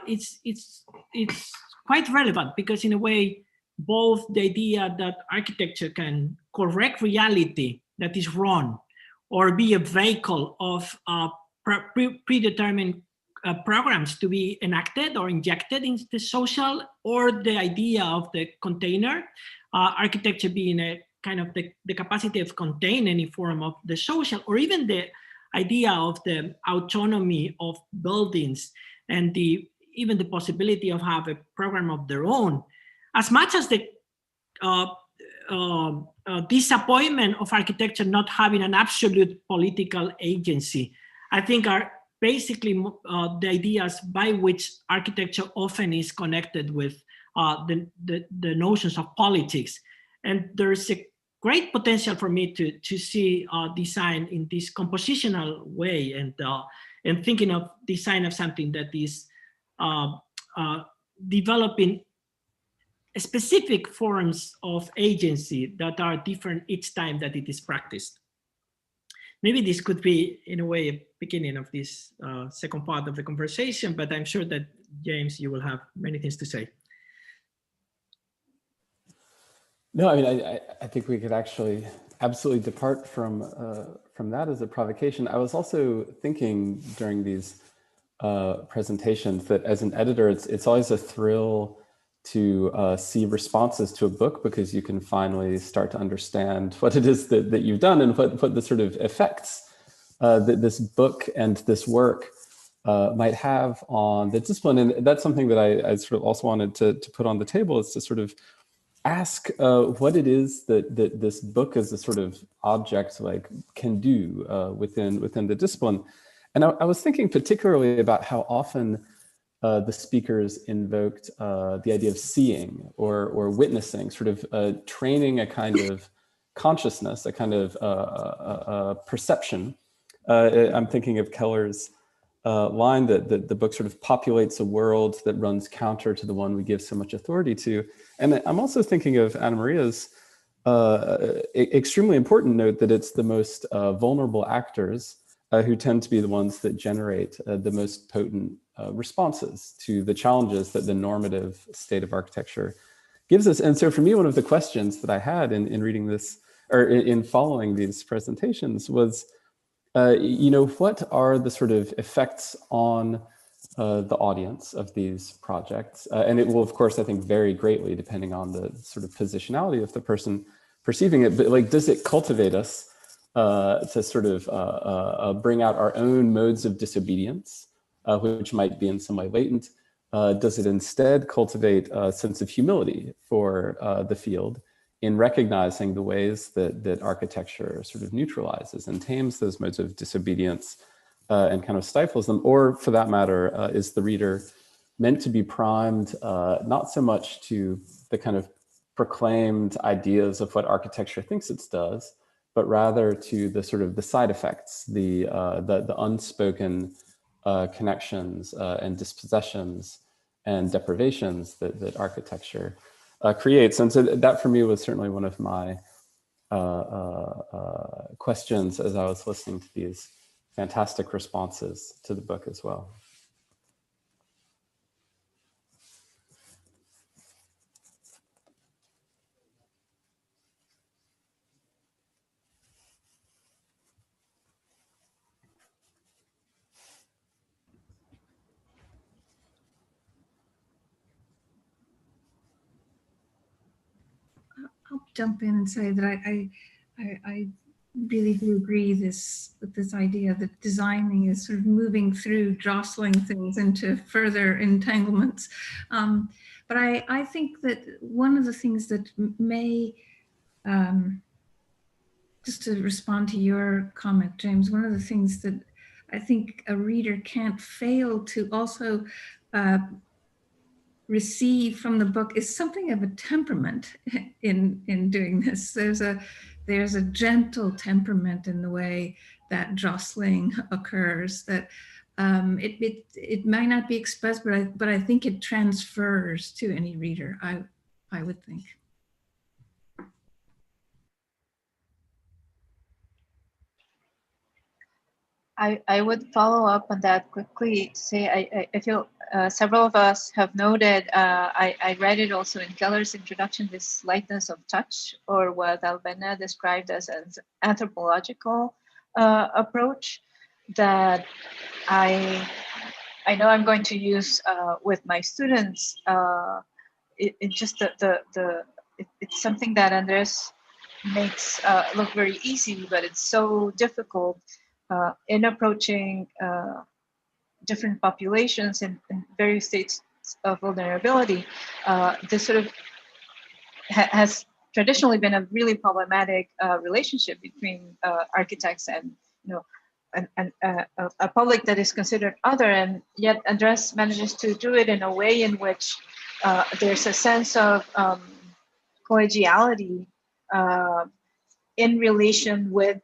it's quite relevant, because in a way, both the idea that architecture can correct reality that is wrong, or be a vehicle of predetermined programs to be enacted or injected into the social, or the idea of the container, architecture being a kind of the capacity of contain any form of the social, or even the idea of the autonomy of buildings and even the possibility of have a program of their own, as much as the disappointment of architecture not having an absolute political agency, I think are basically the ideas by which architecture often is connected with the notions of politics. And there's a great potential for me to see design in this compositional way, and thinking of design as something that is developing specific forms of agency that are different each time that it is practiced. Maybe this could be, in a way, a beginning of this second part of the conversation, but I'm sure that, James, you will have many things to say. No, I mean, I think we could actually absolutely depart from that as a provocation. I was also thinking during these presentations that as an editor, it's always a thrill to see responses to a book, because you can finally start to understand what it is that you've done, and what the sort of effects that this book and this work might have on the discipline. And that's something that I sort of also wanted to put on the table, is to sort of ask what it is that this book as a sort of object like can do within the discipline. And I was thinking particularly about how often the speakers invoked the idea of seeing or witnessing, sort of training a kind of consciousness, a kind of perception. I'm thinking of Keller's line that the book sort of populates a world that runs counter to the one we give so much authority to. And I'm also thinking of Anna Maria's extremely important note that it's the most vulnerable actors who tend to be the ones that generate the most potent responses to the challenges that the normative state of architecture gives us. And so for me, one of the questions that I had in reading this, or in following these presentations was, what are the sort of effects on the audience of these projects? And it will, of course, I think, vary greatly depending on the sort of positionality of the person perceiving it. But like, does it cultivate us to sort of bring out our own modes of disobedience, which might be in some way latent? Does it instead cultivate a sense of humility for the field in recognizing the ways that architecture sort of neutralizes and tames those modes of disobedience and kind of stifles them? Or for that matter, is the reader meant to be primed not so much to the kind of proclaimed ideas of what architecture thinks it does, but rather to the sort of the side effects, the unspoken connections and dispossessions and deprivations that architecture creates? And so that for me was certainly one of my questions as I was listening to these fantastic responses to the book as well. I'll jump in and say that I really do agree with this idea that designing is sort of moving through, jostling things into further entanglements. But I think that one of the things that may, just to respond to your comment, James, one of the things that I think a reader can't fail to also receive from the book is something of a temperament in doing this. There's a gentle temperament in the way that jostling occurs that it might not be expressed, but I think it transfers to any reader, I would think. I would follow up on that quickly to say I feel several of us have noted, I read it also in Keller's introduction, this lightness of touch, or what Alvena described as an anthropological approach that I know I'm going to use with my students. It's something that Andres makes look very easy, but it's so difficult in approaching different populations in various states of vulnerability. This sort of has traditionally been a really problematic relationship between architects and a public that is considered other, and yet Andres manages to do it in a way in which there's a sense of collegiality in relation with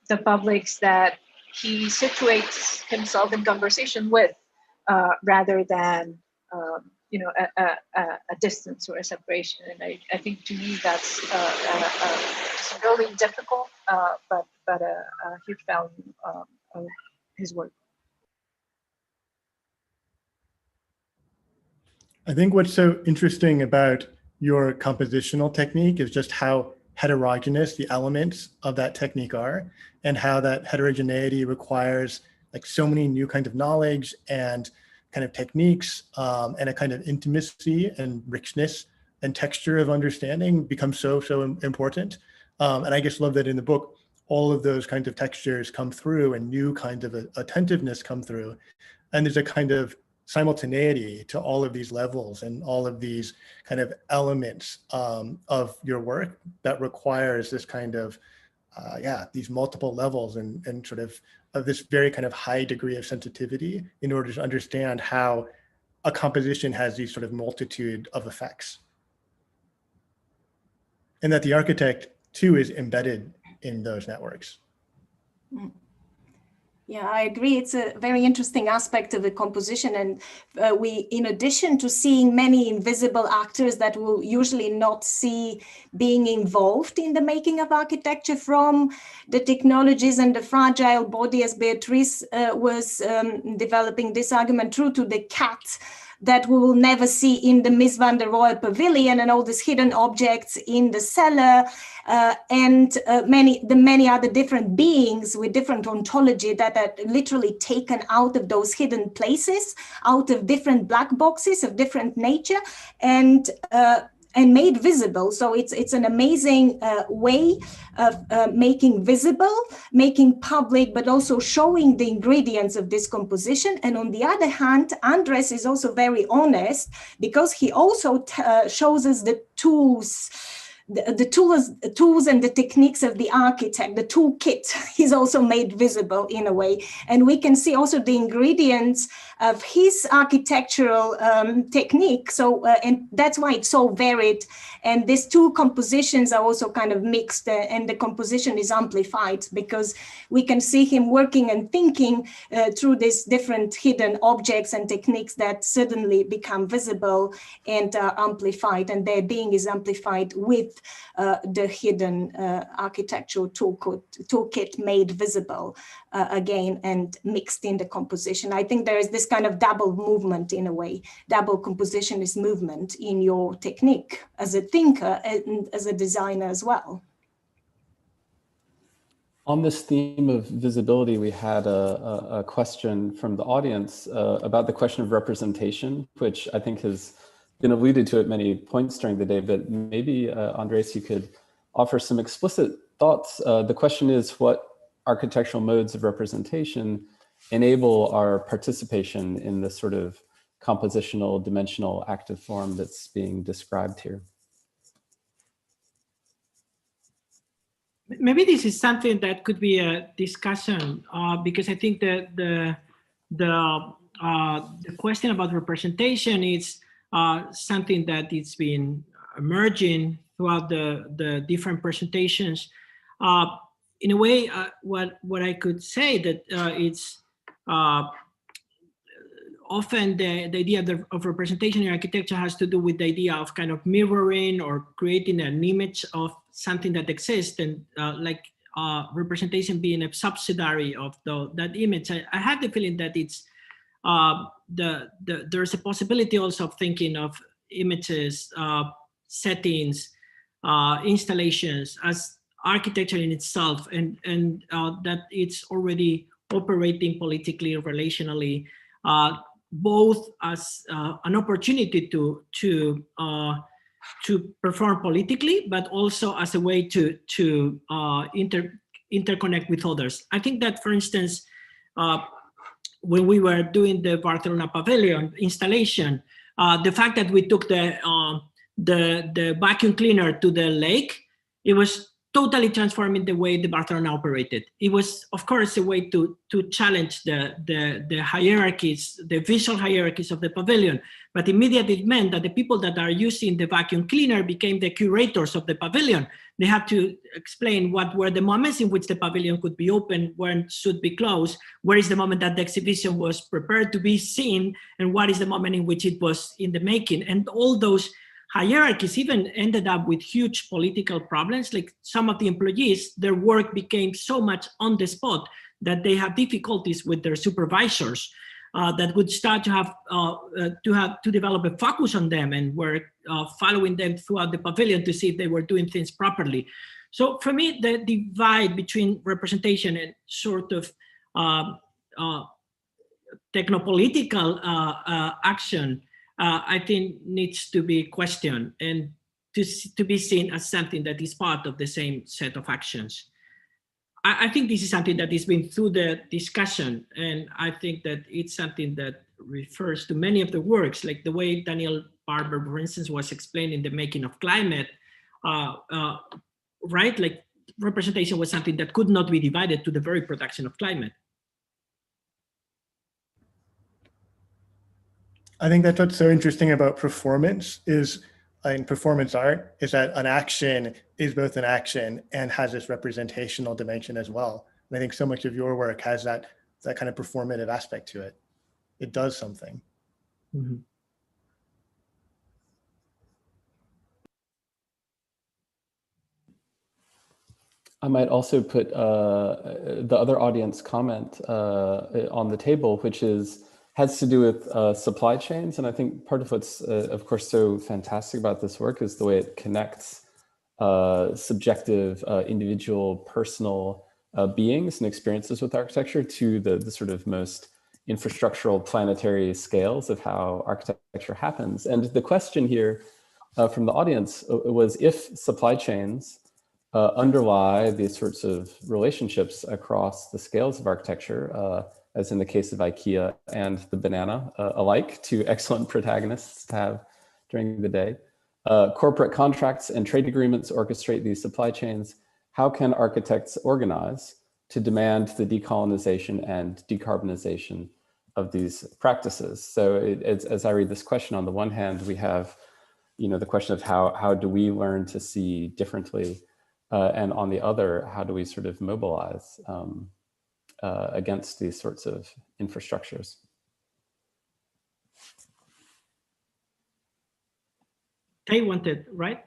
the publics that he situates himself in conversation with, rather than a distance or a separation. And I think to me that's really difficult, but a huge value of his work. I think what's so interesting about your compositional technique is just how heterogeneous the elements of that technique are, and how that heterogeneity requires like so many new kinds of knowledge and kind of techniques, and a kind of intimacy and richness and texture of understanding becomes so important. And I just love that in the book, all of those kinds of textures come through and new kinds of attentiveness come through. And there's a kind of simultaneity to all of these levels and all of these kind of elements of your work that requires this kind of these multiple levels and sort of this very kind of high degree of sensitivity in order to understand how a composition has these sort of multitude of effects. And that the architect too is embedded in those networks. Yeah, I agree. It's a very interesting aspect of the composition. And we, in addition to seeing many invisible actors that we'll usually not see being involved in the making of architecture, from the technologies and the fragile body, as Beatrice was developing this argument, through to the cat that we will never see in the Miss van der Rohe pavilion, and all these hidden objects in the cellar, and many other different beings with different ontology that are literally taken out of those hidden places, out of different black boxes of different nature, and made visible. So it's an amazing way of making visible, making public, but also showing the ingredients of this composition. And on the other hand, Andres is also very honest, because he also shows us the tools, the tools and the techniques of the architect, the toolkit is also made visible in a way. And we can see also the ingredients of his architectural technique. So, and that's why it's so varied. And these two compositions are also kind of mixed, and the composition is amplified, because we can see him working and thinking through these different hidden objects and techniques that suddenly become visible and are amplified, and their being is amplified with the hidden architectural toolkit made visible again and mixed in the composition. I think there is this kind of double movement in a way. Double composition is movement in your technique as a thinker and as a designer as well. On this theme of visibility, we had a question from the audience about the question of representation, which I think has been alluded to at many points during the day, but maybe Andres, you could offer some explicit thoughts. The question is, what architectural modes of representation enable our participation in the sort of compositional, dimensional, active form that's being described here? Maybe this is something that could be a discussion, because I think that the question about representation is something that it's been emerging throughout the different presentations. In a way, what I could say that it's often the idea of representation in architecture has to do with the idea of kind of mirroring or creating an image of something that exists, and like representation being a subsidiary of that image. I have the feeling that it's there's a possibility also of thinking of images, settings, installations as architecture in itself, and that it's already operating politically, relationally, both as an opportunity to perform politically, but also as a way to interconnect with others. I think that, for instance, when we were doing the Barcelona Pavilion installation, the fact that we took the vacuum cleaner to the lake, it was totally transforming the way the Barcelona operated. It was, of course, a way to challenge the hierarchies, the visual hierarchies of the pavilion. But immediately it meant that the people that are using the vacuum cleaner became the curators of the pavilion. They had to explain what were the moments in which the pavilion could be open, when it should be closed, where is the moment that the exhibition was prepared to be seen, and what is the moment in which it was in the making. And all those hierarchies even ended up with huge political problems. Like some of the employees, their work became so much on the spot that they have difficulties with their supervisors that would start to develop a focus on them, and were following them throughout the pavilion to see if they were doing things properly. So for me, the divide between representation and sort of technopolitical action, I think needs to be questioned and to be seen as something that is part of the same set of actions. I think this is something that has been through the discussion, and I think that it's something that refers to many of the works, like the way Daniel Barber, for instance, was explaining the making of climate, right? Like representation was something that could not be divided to the very production of climate. I think that's what's so interesting about performance is in performance art is that an action is both an action and has this representational dimension as well. And I think so much of your work has that kind of performative aspect to it. It does something. Mm-hmm. I might also put the other audience comment on the table, which has to do with supply chains. And I think part of what's, of course, so fantastic about this work is the way it connects subjective, individual, personal beings and experiences with architecture to the sort of most infrastructural planetary scales of how architecture happens. And the question here from the audience was if supply chains underlie these sorts of relationships across the scales of architecture, as in the case of IKEA and the banana alike, two excellent protagonists to have during the day. Corporate contracts and trade agreements orchestrate these supply chains. How can architects organize to demand the decolonization and decarbonization of these practices? So as I read this question, on the one hand, we have the question of how do we learn to see differently? And on the other, how do we sort of mobilize against these sorts of infrastructures? Tay wanted, right?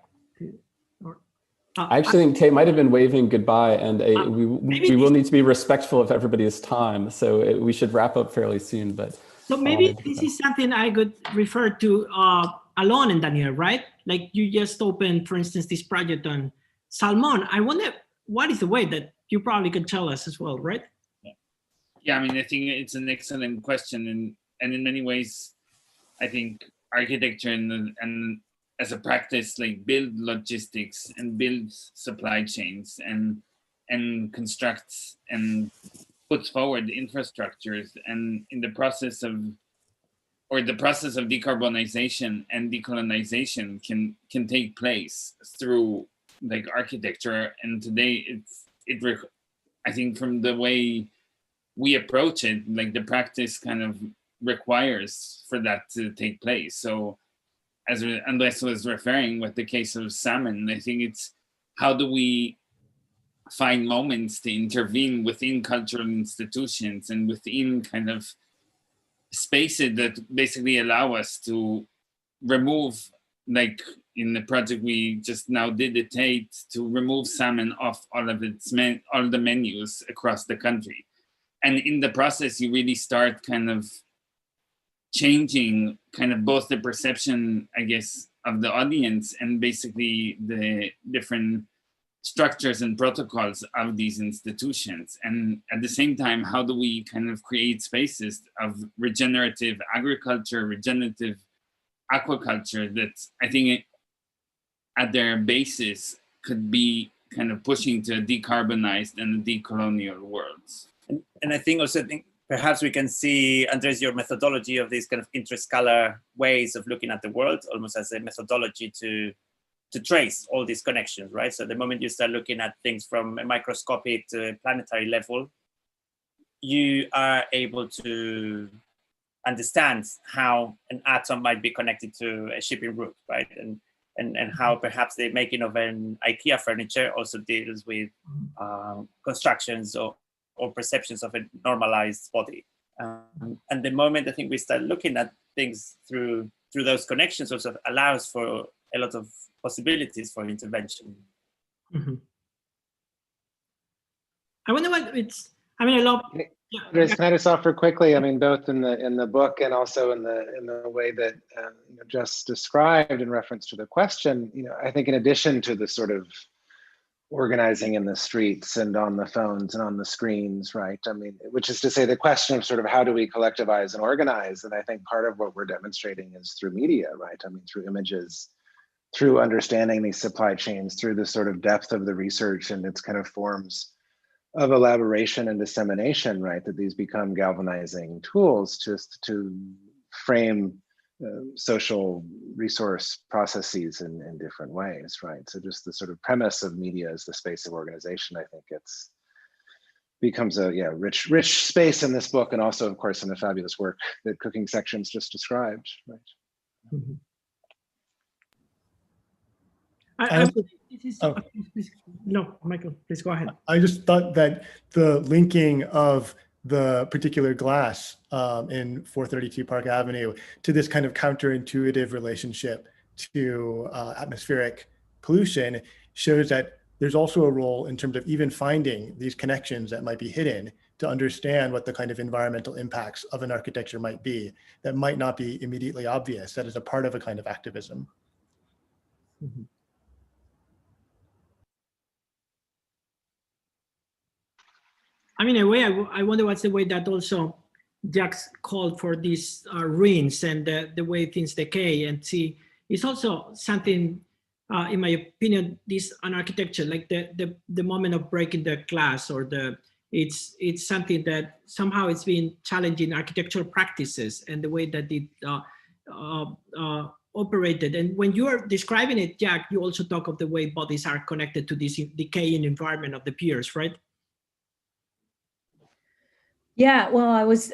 I actually think Tay might have been waving goodbye, and we will need to be respectful of everybody's time. So we should wrap up fairly soon. But so maybe this is something I could refer to Alon and Daniel, right? Like you just opened, for instance, this project on salmon. I wonder what is the way that you probably could tell us as well, right? Yeah, I mean, I think it's an excellent question, and in many ways, I think architecture and as a practice, like build logistics and build supply chains and constructs and puts forward infrastructures, and in the process of decarbonization and decolonization can take place through like architecture. And today I think from the way we approach it, like the practice kind of requires for that to take place. So as Andres was referring with the case of salmon, I think it's how do we find moments to intervene within cultural institutions and within kind of spaces that basically allow us to remove, like in the project we just now did at Tate, to remove salmon off all of all the menus across the country. And in the process, you really start kind of changing kind of both the perception, I guess, of the audience and basically the different structures and protocols of these institutions. And at the same time, how do we kind of create spaces of regenerative agriculture, regenerative aquaculture that I think at their basis could be kind of pushing to a decarbonized and a decolonial world. And I think also, perhaps we can see, Andres, your methodology of these kind of interscalar ways of looking at the world, almost as a methodology to trace all these connections, right? So the moment you start looking at things from a microscopic to a planetary level, you are able to understand how an atom might be connected to a shipping route, right? And how perhaps the making of an IKEA furniture also deals with constructions or perceptions of a normalized body. And the moment I think we start looking at things through those connections also allows for a lot of possibilities for intervention. Mm-hmm. I wonder what it's, I mean, I love. Andres, can I just offer quickly? I mean, both in the book and also in the way that just described in reference to the question, I think in addition to the sort of organizing in the streets and on the phones and on the screens, right? I mean, which is to say the question of sort of how do we collectivize and organize? And I think part of what we're demonstrating is through media, right? I mean, through images, through understanding these supply chains, through the sort of depth of the research and its kind of forms of elaboration and dissemination, right? That these become galvanizing tools just to frame social resource processes in different ways, right? So just the sort of premise of media as the space of organization, I think it's becomes a rich space in this book, and also of course in the fabulous work that Cooking Sections just described, right? Mm-hmm. No, Michael, please go ahead. I just thought that the linking of the particular glass in 432 Park Avenue to this kind of counterintuitive relationship to atmospheric pollution shows that there's also a role in terms of even finding these connections that might be hidden to understand what the kind of environmental impacts of an architecture might be that might not be immediately obvious, that is a part of a kind of activism. Mm-hmm. I mean, in a way, I wonder what's the way that also Jack's called for these ruins and the way things decay and see. It's also something, in my opinion, this an architecture, like the moment of breaking the glass, or it's something that somehow it's been challenging architectural practices and the way that it operated. And when you are describing it, Jack, you also talk of the way bodies are connected to this decaying environment of the piers, right? Yeah, well, I was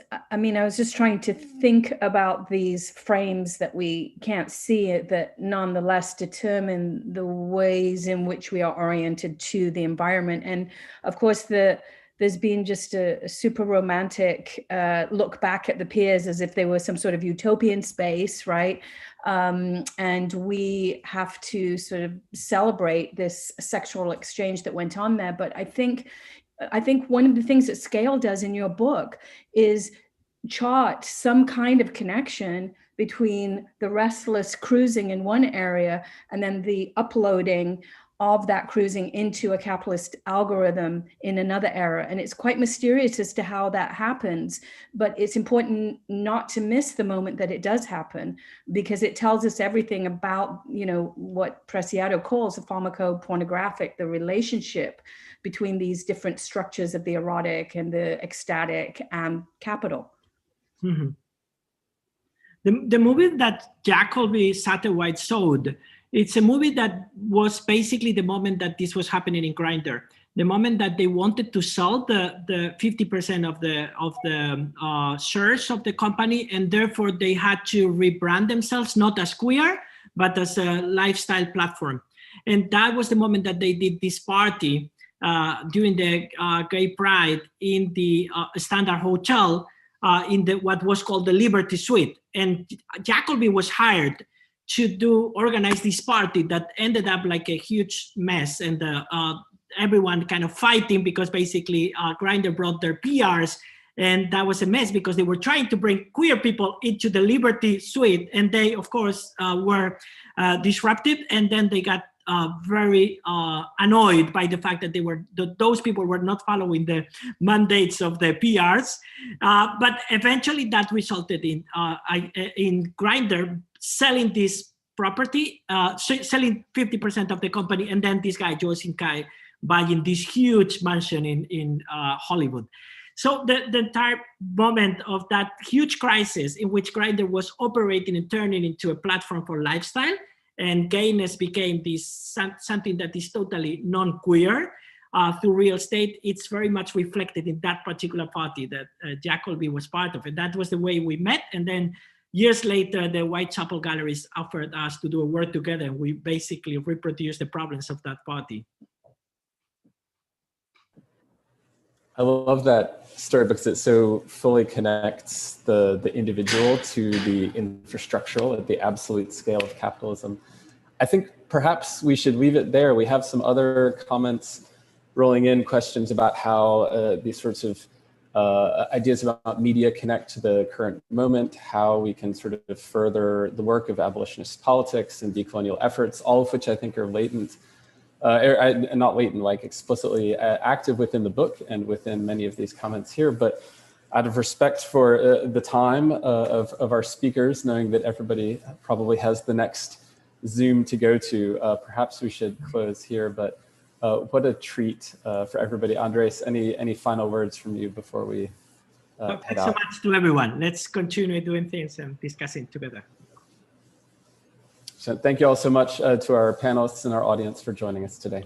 just trying to think about these frames that we can't see that nonetheless determine the ways in which we are oriented to the environment. And of course, there's been just a super romantic look back at the piers as if they were some sort of utopian space, right? And we have to sort of celebrate this sexual exchange that went on there. But I think one of the things that Scale does in your book is chart some kind of connection between the restless cruising in one area and then the uploading of that cruising into a capitalist algorithm in another era. And it's quite mysterious as to how that happens, but it's important not to miss the moment that it does happen, because it tells us everything about, what Preciado calls the pharmacopornographic, the relationship between these different structures of the erotic and the ecstatic and capital. Mm-hmm. The movie that Jacoby Satterwhite showed, it's a movie that was basically the moment that this was happening in Grindr. The moment that they wanted to sell the 50% of the shares of the company, and therefore they had to rebrand themselves not as queer, but as a lifestyle platform. And that was the moment that they did this party during the Gay Pride in the Standard Hotel in what was called the Liberty Suite. And Jacoby was hired to organize this party that ended up like a huge mess, and everyone kind of fighting because basically Grindr brought their PRs, and that was a mess because they were trying to bring queer people into the Liberty Suite, and they of course were disruptive, and then they got very annoyed by the fact that those people were not following the mandates of the PRs, but eventually that resulted in Grindr selling this property, selling 50% of the company, and then this guy Joe Sinkai buying this huge mansion in Hollywood. So the entire moment of that huge crisis in which Grindr was operating and turning into a platform for lifestyle, and gayness became this something that is totally non-queer through real estate, it's very much reflected in that particular party that Jacoby was part of. And that was the way we met. And then years later, the Whitechapel Galleries offered us to do a work together, and we basically reproduced the problems of that party. I love that story because it so fully connects the individual to the infrastructural at the absolute scale of capitalism. I think perhaps we should leave it there. We have some other comments rolling in, questions about how these sorts of ideas about media connect to the current moment, how we can sort of further the work of abolitionist politics and decolonial efforts, all of which I think are latent. Not latent, like explicitly active within the book and within many of these comments here, but out of respect for the time of our speakers, knowing that everybody probably has the next Zoom to go to, perhaps we should close here, but what a treat for everybody. Andres, any final words from you before we head out? Thanks so much to everyone. Let's continue doing things and discussing together. So thank you all so much to our panelists and our audience for joining us today.